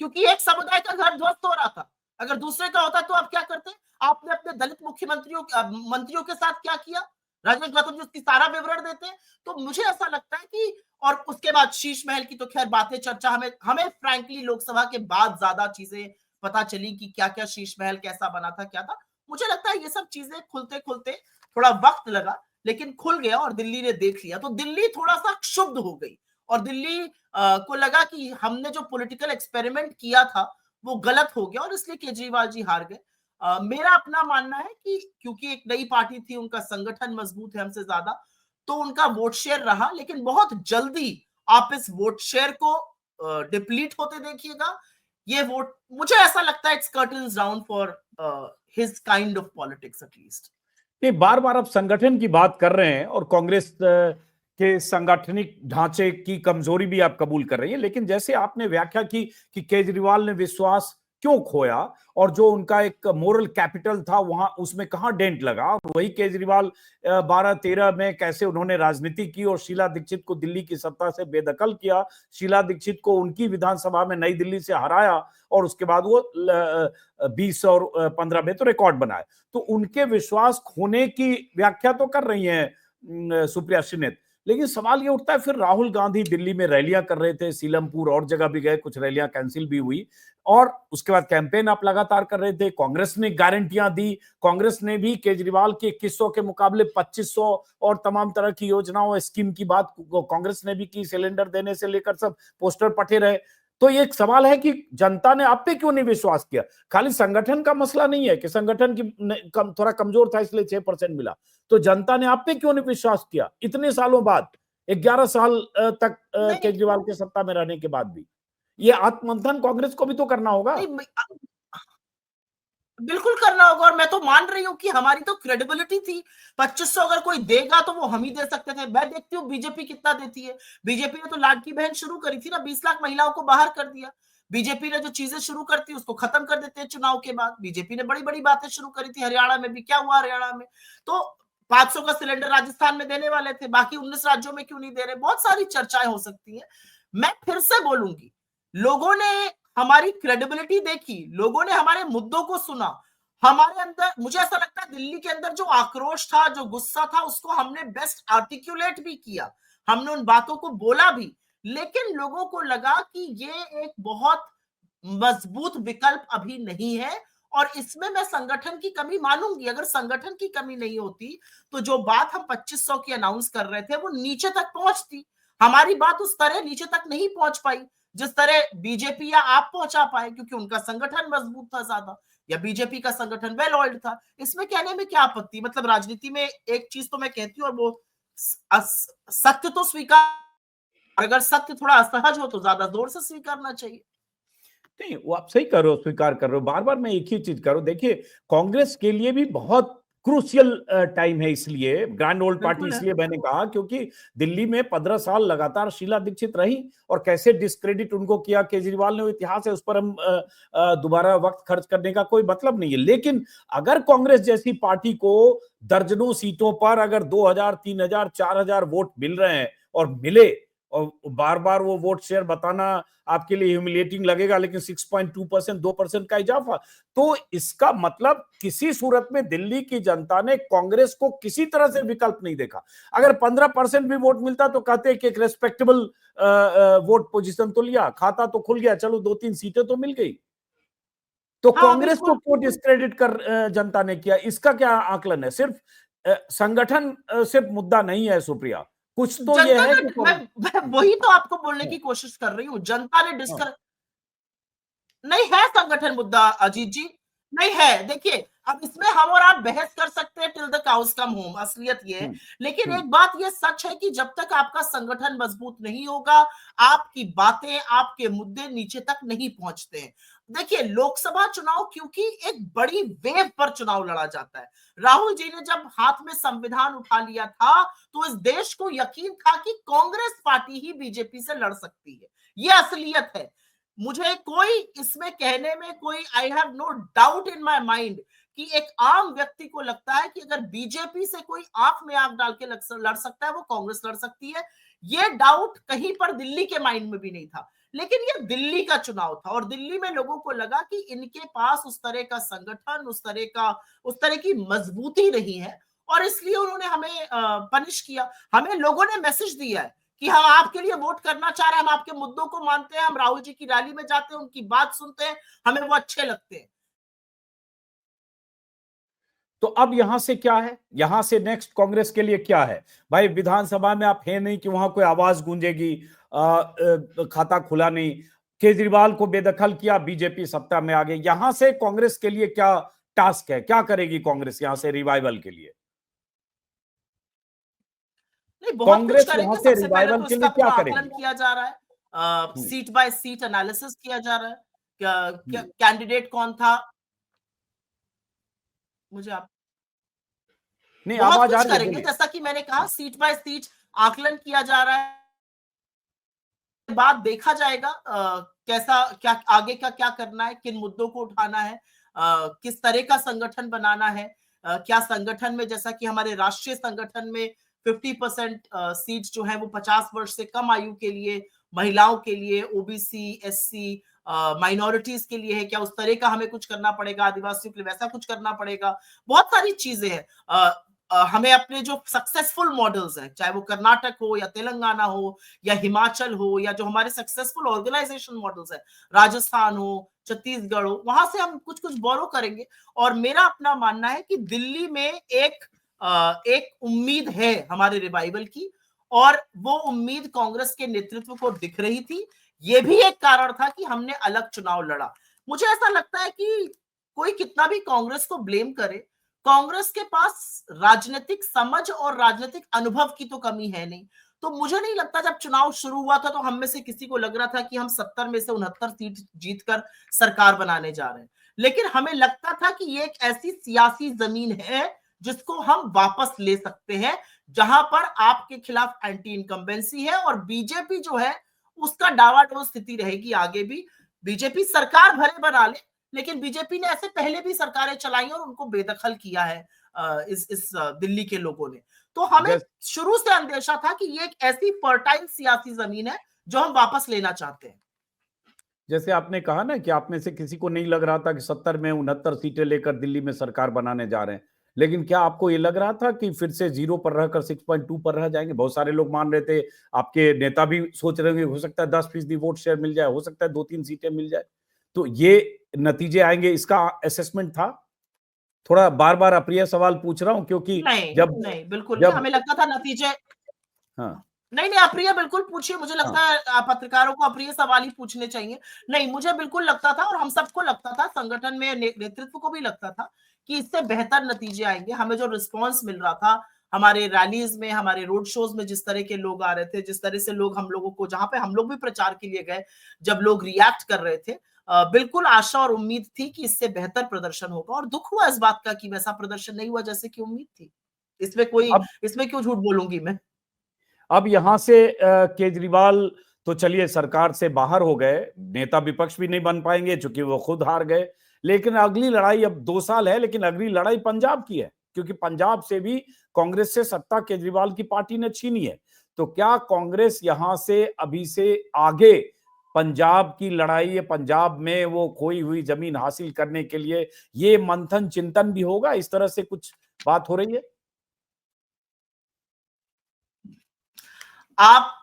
क्योंकि एक समुदाय का घर ध्वस्त हो रहा था। अगर दूसरे का होता तो आप क्या करते? आपने अपने दलित मंत्रियों के साथ क्या किया? राजेश गौतम जी उसकी सारा विवरण देते हैं। तो मुझे ऐसा लगता है कि, और उसके बाद शीश महल की तो खैर बातें, चर्चा हमें फ्रैंकली लोकसभा के बाद ज्यादा चीजें पता चली कि क्या क्या शीश महल कैसा बना था, क्या था। मुझे लगता है ये सब चीजें खुलते खुलते थोड़ा वक्त लगा, लेकिन खुल गया और दिल्ली ने देख लिया, तो दिल्ली थोड़ा सा क्षुब्ध हो गई। और दिल्ली को लगा कि हमने जो पॉलिटिकल एक्सपेरिमेंट किया था वो गलत हो गया और इसलिए केजरीवाल जी हार गए। मेरा अपना मानना है कि क्योंकि एक नई पार्टी थी, उनका संगठन मजबूत है हमसे ज्यादा, तो उनका वोट शेयर रहा, लेकिन बहुत जल्दी आप इस वोट शेयर को डिप्लीट होते देखिएगा। ये वोट, मुझे ऐसा लगता है, it's curtains down for his kind of politics at least. ये बार बार आप संगठन की बात कर रहे हैं और कांग्रेस के सांगठनिक ढांचे की कमजोरी भी आप कबूल कर रही हैं, लेकिन जैसे आपने व्याख्या की कि केजरीवाल ने विश्वास क्यों खोया और जो उनका एक मोरल कैपिटल था वहां उसमें कहां डेंट लगा, और वही केजरीवाल 12-13 में कैसे उन्होंने राजनीति की और शीला दीक्षित को दिल्ली की सत्ता से बेदखल किया, शीला दीक्षित को उनकी विधानसभा में नई दिल्ली से हराया और उसके बाद वो 20 और 15 में तो रिकॉर्ड बनाया। तो उनके विश्वास खोने की व्याख्या तो कर रही हैं सुप्रिया श्रीनेत, लेकिन सवाल ये उठता है फिर राहुल गांधी दिल्ली में रैलियां कर रहे थे, सीलमपुर और जगह भी गए, कुछ रैलियां कैंसिल भी हुई और उसके बाद कैंपेन आप लगातार कर रहे थे, कांग्रेस ने गारंटियां दी, कांग्रेस ने भी केजरीवाल के 2100 के मुकाबले 2500 और तमाम तरह की योजनाओं स्कीम की बात कांग्रेस ने भी की, सिलेंडर देने से लेकर सब पोस्टर पटे रहे। तो ये एक सवाल है कि जनता ने आप पे क्यों नहीं विश्वास किया। खाली संगठन का मसला नहीं है कि संगठन की थोड़ा कमजोर था इसलिए 6% मिला, तो जनता ने आप पे क्यों नहीं विश्वास किया इतने सालों बाद, 11 साल तक केजरीवाल के सत्ता में रहने के बाद भी। ये आत्ममंथन कांग्रेस को भी तो करना होगा। नहीं, बिल्कुल करना होगा, और मैं तो मान रही हूँ कि हमारी तो क्रेडिबिलिटी थी। 2500 अगर कोई देगा तो वो हम ही दे सकते थे। मैं देखती हूँ बीजेपी कितना देती है। बीजेपी ने तो लाडकी बहन शुरू करी थी ना, 20 लाख महिलाओं को बाहर कर दिया। बीजेपी ने जो चीजें शुरू करती है उसको खत्म कर देते हैं चुनाव के बाद। बीजेपी ने बड़ी बड़ी बातें शुरू करी थी, हरियाणा में भी क्या हुआ, हरियाणा में तो 500 का सिलेंडर राजस्थान में देने वाले थे, बाकी 19 राज्यों में क्यों नहीं दे रहे। बहुत सारी चर्चाएं हो सकती है। मैं फिर से बोलूंगी, लोगों ने हमारी क्रेडिबिलिटी देखी, लोगों ने हमारे मुद्दों को सुना। हमारे अंदर, मुझे ऐसा लगता है दिल्ली के अंदर जो आक्रोश था, जो गुस्सा था, उसको हमने बेस्ट आर्टिकुलेट भी किया, हमने उन बातों को बोला भी, लेकिन लोगों को लगा कि ये एक बहुत मजबूत विकल्प अभी नहीं है। और इसमें मैं संगठन की कमी मानूंगी। अगर संगठन की कमी नहीं होती तो जो बात हम 2500 की अनाउंस कर रहे थे वो नीचे तक पहुंचती। हमारी बात उस तरह नीचे तक नहीं पहुंच पाई जिस तरह बीजेपी या आप पहुंचा पाए, क्योंकि उनका संगठन मजबूत था ज्यादा, या बीजेपी का संगठन वेल ऑइल्ड था। इसमें कहने में क्या आपत्ति। मतलब राजनीति में एक चीज तो मैं कहती हूँ, और वो सत्य तो स्वीकार, अगर सत्य थोड़ा असहज हो तो ज्यादा जोर से स्वीकारना चाहिए। नहीं, वो आप सही कर रहे हो, स्वीकार कर रहे हो, बार बार मैं एक ही चीज कर रहा हूं। देखिए, कांग्रेस के लिए भी बहुत क्रूशियल टाइम है, इसलिए ग्रैंड ओल्ड पार्टी बिल्कुल है। इसलिए मैंने कहा क्योंकि दिल्ली में 15 साल लगातार शीला दीक्षित रही और कैसे डिस्क्रेडिट उनको किया केजरीवाल ने, वो इतिहास है, उस पर हम दोबारा वक्त खर्च करने का कोई मतलब नहीं है। लेकिन अगर कांग्रेस जैसी पार्टी को दर्जनों सीटों पर अगर 2000, 3000, 4000 वोट मिल रहे हैं और मिले, और बार बार वो वोट शेयर बताना आपके लिए ह्यूमिलिएटिंग लगेगा, लेकिन 6.2%, 2% का इजाफा, तो इसका मतलब किसी सूरत में दिल्ली की जनता ने कांग्रेस को किसी तरह से विकल्प नहीं देखा। अगर 15% भी वोट मिलता तो कहते कि एक रेस्पेक्टेबल वोट पोजीशन तो लिया, खाता तो खुल गया, चलो 2-3 सीटें तो मिल गई। तो हाँ कांग्रेस को बिल्कुल। क्यों डिस्क्रेडिट कर जनता ने किया, इसका क्या आकलन है। सिर्फ संगठन सिर्फ मुद्दा नहीं है सुप्रिया, कुछ तो ये जनता है ने, कि मैं वही तो आपको बोलने की कोशिश कर रही हूँ। जनता ने हाँ, नहीं है संगठन मुद्दा अजीत जी, नहीं है। देखिए, अब इसमें हम और आप बहस कर सकते हैं till the cows come home, असलियत ये है। हम्म, लेकिन हम्म। एक बात ये सच है कि जब तक आपका संगठन मजबूत नहीं होगा, आपकी बातें, आपके मुद्दे नीचे तक नहीं पहुंचते हैं। देखिए, लोकसभा चुनाव क्योंकि एक बड़ी वेव पर चुनाव लड़ा जाता है। राहुल जी ने जब हाथ में संविधान उठा लिया था तो इस देश को यकीन था कि कांग्रेस पार्टी ही बीजेपी से लड़ सकती है। ये असलियत है। मुझे कोई इसमें कहने में कोई, I have no doubt in my mind कि एक आम व्यक्ति को लगता है कि अगर बीजेपी से कोई आंख में आंख डाल के लड़ सकता है, वो कांग्रेस लड़ सकती है। ये डाउट कहीं पर दिल्ली के माइंड में भी नहीं था। लेकिन ये दिल्ली का चुनाव था और दिल्ली में लोगों को लगा कि इनके पास उस तरह का संगठन, उस तरह की मजबूती नहीं है, और इसलिए उन्होंने हमें पनिश किया। हमें लोगों ने मैसेज दिया है कि हम आपके लिए वोट करना चाह रहे हैं, हम आपके मुद्दों को मानते हैं, हम राहुल जी की रैली में जाते हैं, उनकी बात सुनते हैं, हमें वो अच्छे लगते हैं। तो अब यहां से क्या है, यहां से नेक्स्ट कांग्रेस के लिए क्या है? भाई विधानसभा में आप है नहीं कि वहां कोई आवाज गूंजेगी, खाता खुला नहीं, केजरीवाल को बेदखल किया, बीजेपी सत्ता में आ गई। यहां से कांग्रेस के लिए क्या टास्क है, क्या करेगी कांग्रेस यहां से रिवाइवल के लिए? नहीं, बहुत कुछ कांग्रेस यहां करेंगे। से सबसे पहले रिवाइवल तो के लिए इसका क्या पूरा आकलन करेगी? किया जा रहा है, हम्म, सीट बाय सीट एनालिसिस किया जा रहा है। कैंडिडेट कौन था, मुझे आप नहीं, बहुत आवाज आ कुछ रही है, करेंगे। बोलिए। जैसा कि मैंने कहा, हाँ, सीट बाय सीट आकलन किया जा रहा है। बाद देखा जाएगा कैसा, क्या आगे का क्या करना है, किन मुद्दों को उठाना है, किस तरह का संगठन बनाना है। क्या संगठन में, जैसा कि हमारे राष्ट्रीय संगठन में 50% सीट जो है वो 50 वर्ष से कम आयु के लिए, महिलाओं के लिए, ओबीसी, एससी, माइनॉरिटीज के लिए है, क्या उस तरह का हमें कुछ करना पड़ेगा, आदिवासियों के लिए वैसा कुछ करना पड़ेगा। बहुत सारी चीजें हैं। हमें अपने जो सक्सेसफुल मॉडल्स हैं, चाहे वो कर्नाटक हो या तेलंगाना हो या हिमाचल हो, या जो हमारे सक्सेसफुल ऑर्गेनाइजेशन मॉडल्स है, राजस्थान हो, छत्तीसगढ़ हो, वहां से हम कुछ कुछ बोरो करेंगे। और मेरा अपना मानना है कि दिल्ली में एक उम्मीद है हमारे रिवाइवल की, और वो उम्मीद कांग्रेस के नेतृत्व को दिख रही थी। ये भी एक कारण था कि हमने अलग चुनाव लड़ा। मुझे ऐसा लगता है कि कोई कितना भी कांग्रेस को ब्लेम करे, कांग्रेस के पास राजनीतिक समझ और राजनीतिक अनुभव की तो कमी है नहीं। तो मुझे नहीं लगता, जब चुनाव शुरू हुआ था तो हम में से किसी को लग रहा था कि हम 70 में से 69 सीट जीतकर सरकार बनाने जा रहे हैं। लेकिन हमें लगता था कि ये एक ऐसी सियासी जमीन है जिसको हम वापस ले सकते हैं, जहां पर आपके खिलाफ एंटी इनकम्बेंसी है, और बीजेपी जो है उसका डावाडोल स्थिति रहेगी आगे भी। बीजेपी सरकार भले बना ले, लेकिन बीजेपी ने ऐसे पहले भी सरकारें चलाई और उनको बेदखल किया है इस दिल्ली के लोगों ने। तो हमें जैसे शुरू से अंदेशा था कि ये एक ऐसी फर्टाइल सियासी जमीन है जो हम वापस लेना चाहते हैं। जैसे आपने कहा ना कि आप में से किसी को नहीं लग रहा था कि 70 में 69 सीटें लेकर दिल्ली में सरकार बनाने जा रहे हैं, लेकिन क्या आपको ये लग रहा था कि फिर से 0 पर रहकर 6.2 पर रह जाएंगे? बहुत सारे लोग मान रहे थे, आपके नेता भी सोच रहे होंगे हो सकता है 10% वोट शेयर मिल जाए, हो सकता है 2-3 सीटें मिल जाए। तो ये नतीजे आएंगे, इसका असेसमेंट था? थोड़ा बार बार अप्रिय सवाल पूछ रहा हूं क्योंकि नहीं जब नहीं, बिल्कुल नहीं, जब हमें लगता था नतीजे। हाँ, नहीं नहीं, अप्रिय बिल्कुल पूछिए। मुझे लगता हाँ, है पत्रकारों को अप्रिय सवाल ही पूछने चाहिए। नहीं, मुझे बिल्कुल लगता था, और हम सबको लगता था, संगठन में नेतृत्व को भी लगता था कि इससे बेहतर नतीजे आएंगे। हमें जो रिस्पॉन्स मिल रहा था हमारे रैलीज में, हमारे रोड शोज में, जिस तरह के लोग आ रहे थे, जिस तरह से लोग हम लोगों को, जहां पे हम लोग भी प्रचार के लिए गए, जब लोग रिएक्ट कर रहे थे, बिल्कुल आशा और उम्मीद थी कि इससे बेहतर प्रदर्शन होगा। और दुख हुआ इस बात का कि वैसा प्रदर्शन नहीं हुआ जैसे कि उम्मीद थी। अब इसमें क्यों झूठ बोलूंगी मैं। अब यहां से केजरीवाल तो चलिए सरकार से बाहर हो गए, नेता विपक्ष भी नहीं बन पाएंगे क्योंकि वो खुद हार गए। लेकिन अगली लड़ाई अब 2 साल है, लेकिन अगली लड़ाई पंजाब की है, क्योंकि पंजाब से भी कांग्रेस से सत्ता केजरीवाल की पार्टी ने छीनी है। तो क्या कांग्रेस यहां से अभी से आगे पंजाब की लड़ाई है, पंजाब में वो खोई हुई जमीन हासिल करने के लिए ये मंथन चिंतन भी होगा? इस तरह से कुछ बात हो रही है? आप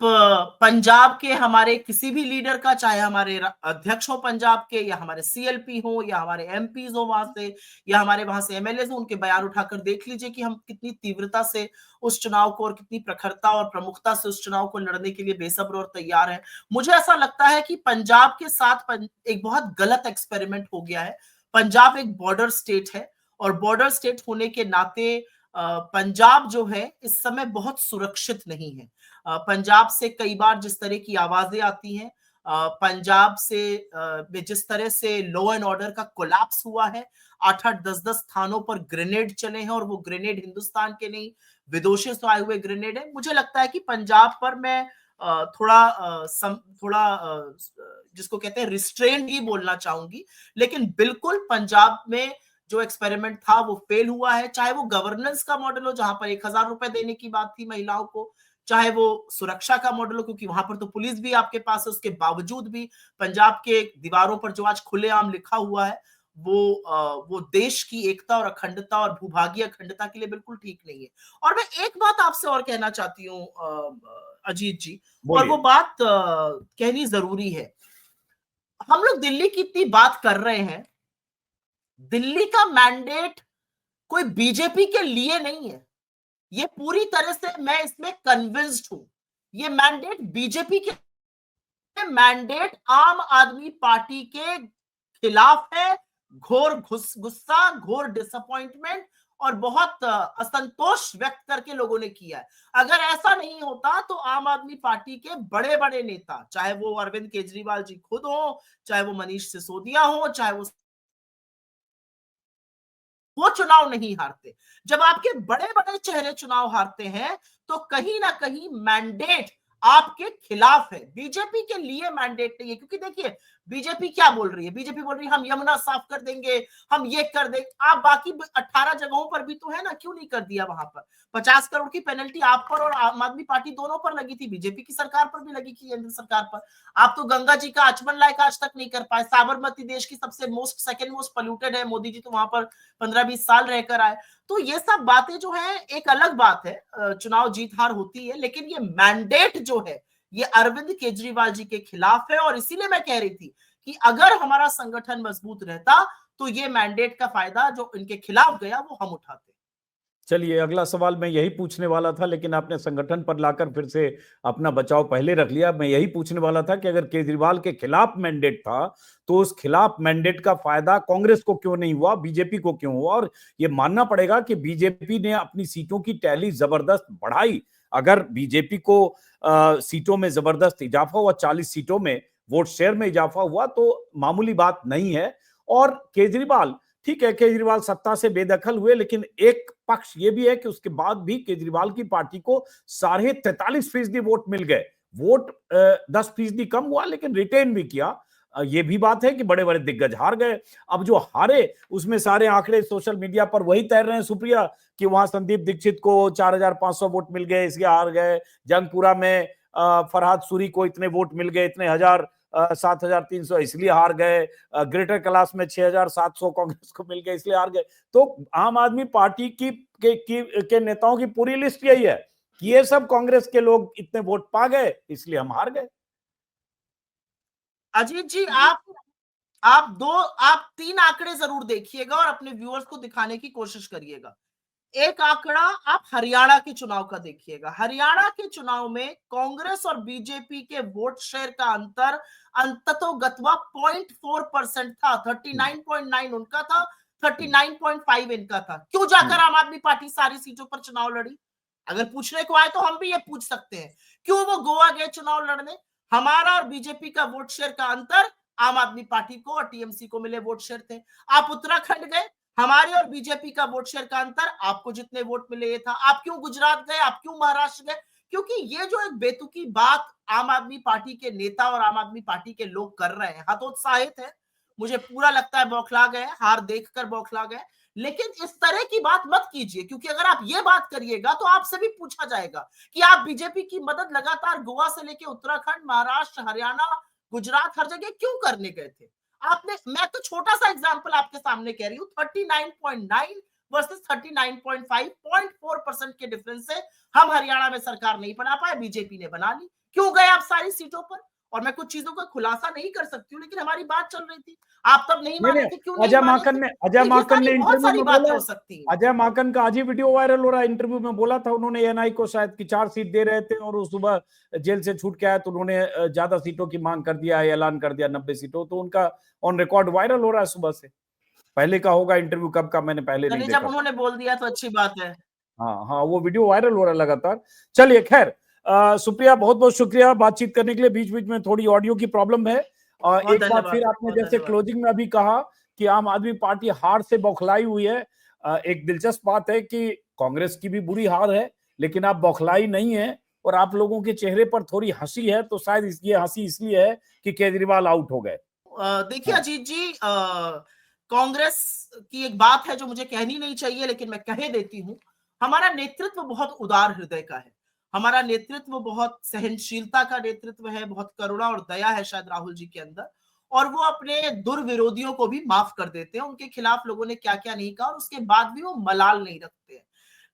पंजाब के हमारे किसी भी लीडर का, चाहे हमारे अध्यक्ष हो पंजाब के, या हमारे सीएलपी हो, या हमारे एमपीज हो वहां से, या हमारे वहां से एमएलए हो, उनके बयान उठाकर देख लीजिए कि हम कितनी तीव्रता से उस चुनाव को, और कितनी प्रखरता और प्रमुखता से उस चुनाव को लड़ने के लिए बेसब्र और तैयार है। मुझे ऐसा लगता है कि पंजाब के साथ एक बहुत गलत एक्सपेरिमेंट हो गया है। पंजाब एक बॉर्डर स्टेट है, और बॉर्डर स्टेट होने के नाते पंजाब जो है इस समय बहुत सुरक्षित नहीं है। पंजाब से कई बार जिस तरह की आवाजें आती हैं, पंजाब से जिस तरह से लॉ एंड ऑर्डर का कोलैप्स हुआ है, 8-8 10-10 स्थानों पर ग्रेनेड चले हैं, और वो ग्रेनेड हिंदुस्तान के नहीं, विदेशों से आए हुए ग्रेनेड है। मुझे लगता है कि पंजाब पर मैं थोड़ा जिसको कहते हैं रिस्ट्रेन ही बोलना चाहूंगी। लेकिन बिल्कुल पंजाब में जो एक्सपेरिमेंट था वो फेल हुआ है, चाहे वो गवर्नेंस का मॉडल हो जहां पर 1,000 रुपए देने की बात थी महिलाओं को, चाहे वो सुरक्षा का मॉडल हो, क्योंकि वहां पर तो पुलिस भी आपके पास है, उसके बावजूद भी पंजाब के दीवारों पर जो आज खुलेआम लिखा हुआ है वो देश की एकता और अखंडता और भूभागीय अखंडता के लिए बिल्कुल ठीक नहीं है। और मैं एक बात आपसे और कहना चाहती हूँ अजीत जी, और वो बोलिए। बात कहनी जरूरी है। हम लोग दिल्ली की इतनी बात कर रहे हैं, दिल्ली का मैंडेट कोई बीजेपी के लिए नहीं है। ये पूरी तरह से मैं इसमें कन्विंस्ड हूं। ये मैंडेट बीजेपी के मैंडेट आम आदमी पार्टी के खिलाफ है। घोर गुस्सा, घोर डिसअपॉइंटमेंट और बहुत असंतोष व्यक्त करके लोगों ने किया है। अगर ऐसा नहीं होता तो आम आदमी पार्टी के बड़े बड़े नेता, चाहे वो अरविंद केजरीवाल जी खुद हो, चाहे वो मनीष सिसोदिया हो, चाहे वो चुनाव नहीं हारते। जब आपके बड़े बड़े चेहरे चुनाव हारते हैं तो कहीं ना कहीं मैंडेट आपके खिलाफ है। बीजेपी के लिए मैंडेट नहीं है, क्योंकि देखिए बीजेपी क्या बोल रही है। बीजेपी बोल रही है हम यमुना साफ कर देंगे, हम ये कर देंगे। आप बाकी 18 जगहों पर भी तो है ना, क्यों नहीं कर दिया? वहां पर 50 करोड़ की पेनल्टी आप पर और आम आदमी पार्टी दोनों पर लगी थी, बीजेपी की सरकार पर भी लगी थी, केंद्र सरकार पर। आप तो गंगा जी का आचमन लायक आज तक नहीं कर पाए। साबरमती देश की सबसे सेकंड मोस्ट पोल्यूटेड है, मोदी जी तो वहां पर 15-20 साल रहकर आए। तो ये सब बातें जो है, एक अलग बात है, चुनाव जीत हार होती है, लेकिन ये मैंडेट जो है ये अरविंद केजरीवाल जी के खिलाफ है। और इसीलिए मैं कह रही थी कि अगर हमारा संगठन मजबूत रहता तो ये मैंडेट का फायदा जो इनके खिलाफ गया वो हम उठाते। चलिए, अगला सवाल मैं यही पूछने वाला था, लेकिन आपने संगठन पर लाकर फिर से अपना बचाव पहले रख लिया। मैं यही पूछने वाला था कि अगर केजरीवाल के खिलाफ मैंडेट था तो उस खिलाफ मैंडेट का फायदा कांग्रेस को क्यों नहीं हुआ, बीजेपी को क्यों हुआ? और ये मानना पड़ेगा कि बीजेपी ने अपनी सीटों की टैली जबरदस्त बढ़ाई। अगर बीजेपी को सीटों में जबरदस्त इजाफा हुआ, 40 सीटों में वोट शेयर में इजाफा हुआ, तो मामूली बात नहीं है। और केजरीवाल, ठीक है, केजरीवाल सत्ता से बेदखल हुए, लेकिन एक पक्ष ये भी है कि उसके बाद भी केजरीवाल की पार्टी को 43.5% वोट मिल गए। वोट 10% कम हुआ, लेकिन रिटेन भी किया। ये भी बात है कि बड़े बड़े दिग्गज हार गए। अब जो हारे उसमें सारे आंकड़े सोशल मीडिया पर वही तैर रहे हैं, सुप्रिया, कि वहां संदीप दीक्षित को 4,500 वोट मिल गए, इसलिए हार गए। जंगपुरा में फरहाद सूरी को इतने वोट मिल गए, इतने हजार, 7,300, इसलिए हार गए। ग्रेटर कैलाश में 6,700 कांग्रेस को मिल गए, इसलिए हार गए। तो आम आदमी पार्टी के नेताओं की पूरी लिस्ट यही है कि ये सब कांग्रेस के लोग इतने वोट पा गए, इसलिए हम हार गए। अजीत जी, आप 3 आंकड़े जरूर देखिएगा और अपने व्यूअर्स को दिखाने की कोशिश करिएगा। एक आंकड़ा आप हरियाणा के चुनाव का देखिएगा। हरियाणा के चुनाव में कांग्रेस और बीजेपी के वोट शेयर का अंतर अंततोगत्वा 0.4% था। 39.9 उनका था, 39.5 इनका था। क्यों जाकर आम आदमी पार्टी सारी सीटों पर चुनाव लड़ी? अगर पूछने को आए तो हम भी ये पूछ सकते हैं, क्यों वो गोवा गए चुनाव लड़ने? हमारा और बीजेपी का वोट शेयर का अंतर आम आदमी पार्टी को और टीएमसी को मिले वोट शेयर थे। आप उत्तराखंड गए, हमारे और बीजेपी का वोट शेयर का अंतर आपको जितने वोट मिले ये था। आप क्यों गुजरात गए, आप क्यों महाराष्ट्र गए? क्योंकि ये जो एक बेतुकी बात आम आदमी पार्टी के नेता और आम आदमी पार्टी के लोग कर रहे हैं, हतोत्साहित है। मुझे पूरा लगता है बौखला गए, हार देखकर बौखला गए। लेकिन इस तरह की बात मत कीजिए, क्योंकि अगर आप ये बात करिएगा तो आपसे भी पूछा जाएगा कि आप बीजेपी की मदद लगातार गोवा से लेके उत्तराखंड, महाराष्ट्र, हरियाणा, गुजरात, हर जगह क्यों करने गए थे? आपने, मैं तो छोटा सा एग्जांपल आपके सामने कह रही हूँ, 39.9 वर्सेस 39.5, 0.4% के डिफरेंस से हम हरियाणा में सरकार नहीं बना पाए, बीजेपी ने बना ली। क्यों गए आप सारी सीटों पर? और मैं कुछ चीजों का खुलासा नहीं कर सकती हूँ, लेकिन हमारी बात चल रही थी, आप तब नहीं नहीं माने नहीं, थे। क्यों नहीं माने थे? तो ये सारी बहुत इंटरव्यू सारी में बातें बोला, हो सकती हैं। अजय माकन का आज ही वीडियो वायरल हो रहा है। इंटरव्यू में बोला था उन्होंने एनआई को शायद कि 4 सीट दे रहे थे, और वो सुबह जेल से छूट के आया तो उन्होंने ज्यादा सीटों की मांग कर दिया, ऐलान कर दिया 90 सीटों। तो उनका ऑन रिकॉर्ड वायरल हो रहा है सुबह से। पहले का होगा इंटरव्यू, कब का मैंने पहले नहीं चलिए, जब देखा था। उन्होंने बोल दिया तो अच्छी बात है। हाँ हाँ, वो वीडियो वायरल हो रहा है लगातार। चलिए, खैर, सुप्रिया, बहुत बहुत शुक्रिया बातचीत करने के लिए। बीच बीच में थोड़ी ऑडियो की प्रॉब्लम है। बहुत एक बात धन्यवाद, फिर आपने बहुत जैसे धन्यवाद। क्लोजिंग में अभी कहा कि आम आदमी पार्टी हार से बौखलाई हुई है। एक दिलचस्प बात है कि कांग्रेस की भी बुरी हार है, लेकिन आप बौखलाई नहीं है, और आप लोगों के चेहरे पर थोड़ी हंसी है। तो शायद ये हंसी इसलिए है कि केजरीवाल आउट हो गए। देखिए हाँ, अजीत जी, कांग्रेस की एक बात है जो मुझे कहनी नहीं चाहिए, लेकिन मैं कह देती हूँ। हमारा नेतृत्व बहुत उदार हृदय का है। हमारा नेतृत्व बहुत सहनशीलता का नेतृत्व है, बहुत करुणा और दया है शायद राहुल जी के अंदर। और वो अपने दुर्विरोधियों को भी माफ कर देते हैं। उनके खिलाफ लोगों ने क्या क्या नहीं कहा और उसके बाद भी वो मलाल नहीं रखते हैं।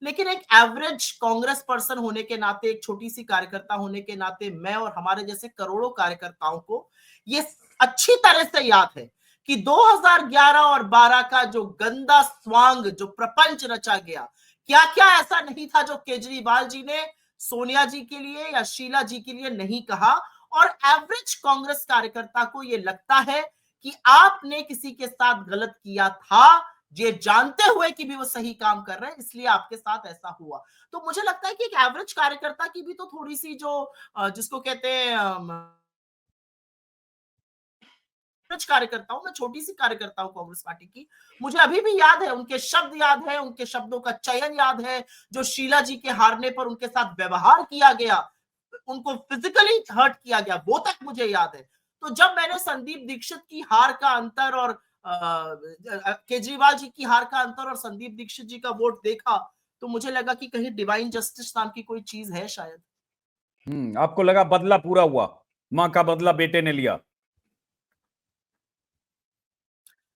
लेकिन एक एवरेज कांग्रेस पर्सन होने के नाते, एक छोटी सी कार्यकर्ता होने के नाते, मैं और हमारे जैसे करोड़ों कार्यकर्ताओं को ये अच्छी तरह से याद है कि 2011 और 12 का जो गंदा स्वांग, जो प्रपंच रचा गया, क्या क्या ऐसा नहीं था जो केजरीवाल जी ने सोनिया जी के लिए या शीला जी के लिए नहीं कहा। और एवरेज कांग्रेस कार्यकर्ता को यह लगता है कि आपने किसी के साथ गलत किया था, ये जानते हुए कि भी वो सही काम कर रहे हैं, इसलिए आपके साथ ऐसा हुआ। तो मुझे लगता है कि एक एवरेज कार्यकर्ता की भी तो थोड़ी सी जो जिसको कहते हैं कार्यकर्ता हूं मैं, छोटी सी कार्यकर्ता हूं कांग्रेस पार्टी की। मुझे अभी भी याद है, उनके शब्द याद है, उनके शब्दों का चयन याद है, जो शीला जी के हारने पर उनके साथ व्यवहार किया गया, उनको फिजिकली हर्ट किया गया, वो तक मुझे याद है। तो जब मैंने संदीप दीक्षित की हार का अंतर और केजरीवाल जी की हार का अंतर और संदीप दीक्षित जी का वोट देखा, तो मुझे लगा कि कहीं डिवाइन जस्टिस नाम की कोई चीज है शायद। आपको लगा बदला पूरा हुआ, मां का बदला बेटे ने लिया।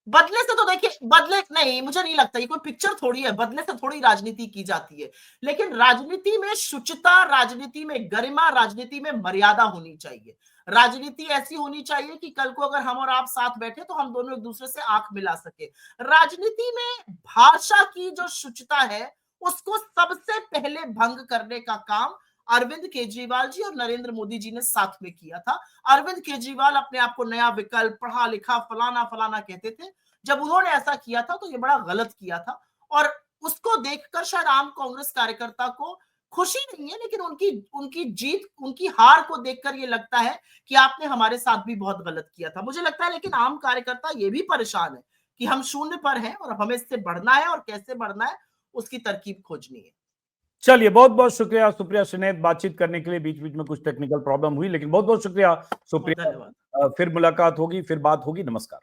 बदले से तो देखिए, बदले नहीं, मुझे नहीं लगता, ये कोई पिक्चर थोड़ी है, बदले से थोड़ी राजनीति की जाती है। लेकिन राजनीति में शुचिता, राजनीति में गरिमा, राजनीति में मर्यादा होनी चाहिए। राजनीति ऐसी होनी चाहिए कि कल को अगर हम और आप साथ बैठे तो हम दोनों एक दूसरे से आंख मिला सके। राजनीति में भाषा की जो शुचिता है, उसको सबसे पहले भंग करने का काम अरविंद केजरीवाल जी और नरेंद्र मोदी जी ने साथ में किया था। अरविंद केजरीवाल अपने आप को नया विकल्प, पढ़ा लिखा, फलाना फलाना कहते थे। जब उन्होंने ऐसा किया था तो ये बड़ा गलत किया था। और उसको देखकर शायद आम कांग्रेस कार्यकर्ता को खुशी नहीं है, लेकिन उनकी उनकी जीत, उनकी हार को देखकर ये लगता है कि आपने हमारे साथ भी बहुत गलत किया था, मुझे लगता है। लेकिन आम कार्यकर्ता ये भी परेशान है कि हम शून्य पर हैं और हमें इससे बढ़ना है, और कैसे बढ़ना है उसकी तरकीब खोजनी है। चलिए, बहुत बहुत शुक्रिया सुप्रिया सुनेत, बातचीत करने के लिए। बीच बीच में कुछ टेक्निकल प्रॉब्लम हुई, लेकिन बहुत बहुत शुक्रिया सुप्रिया। धन्यवाद। फिर मुलाकात होगी, फिर बात होगी। नमस्कार।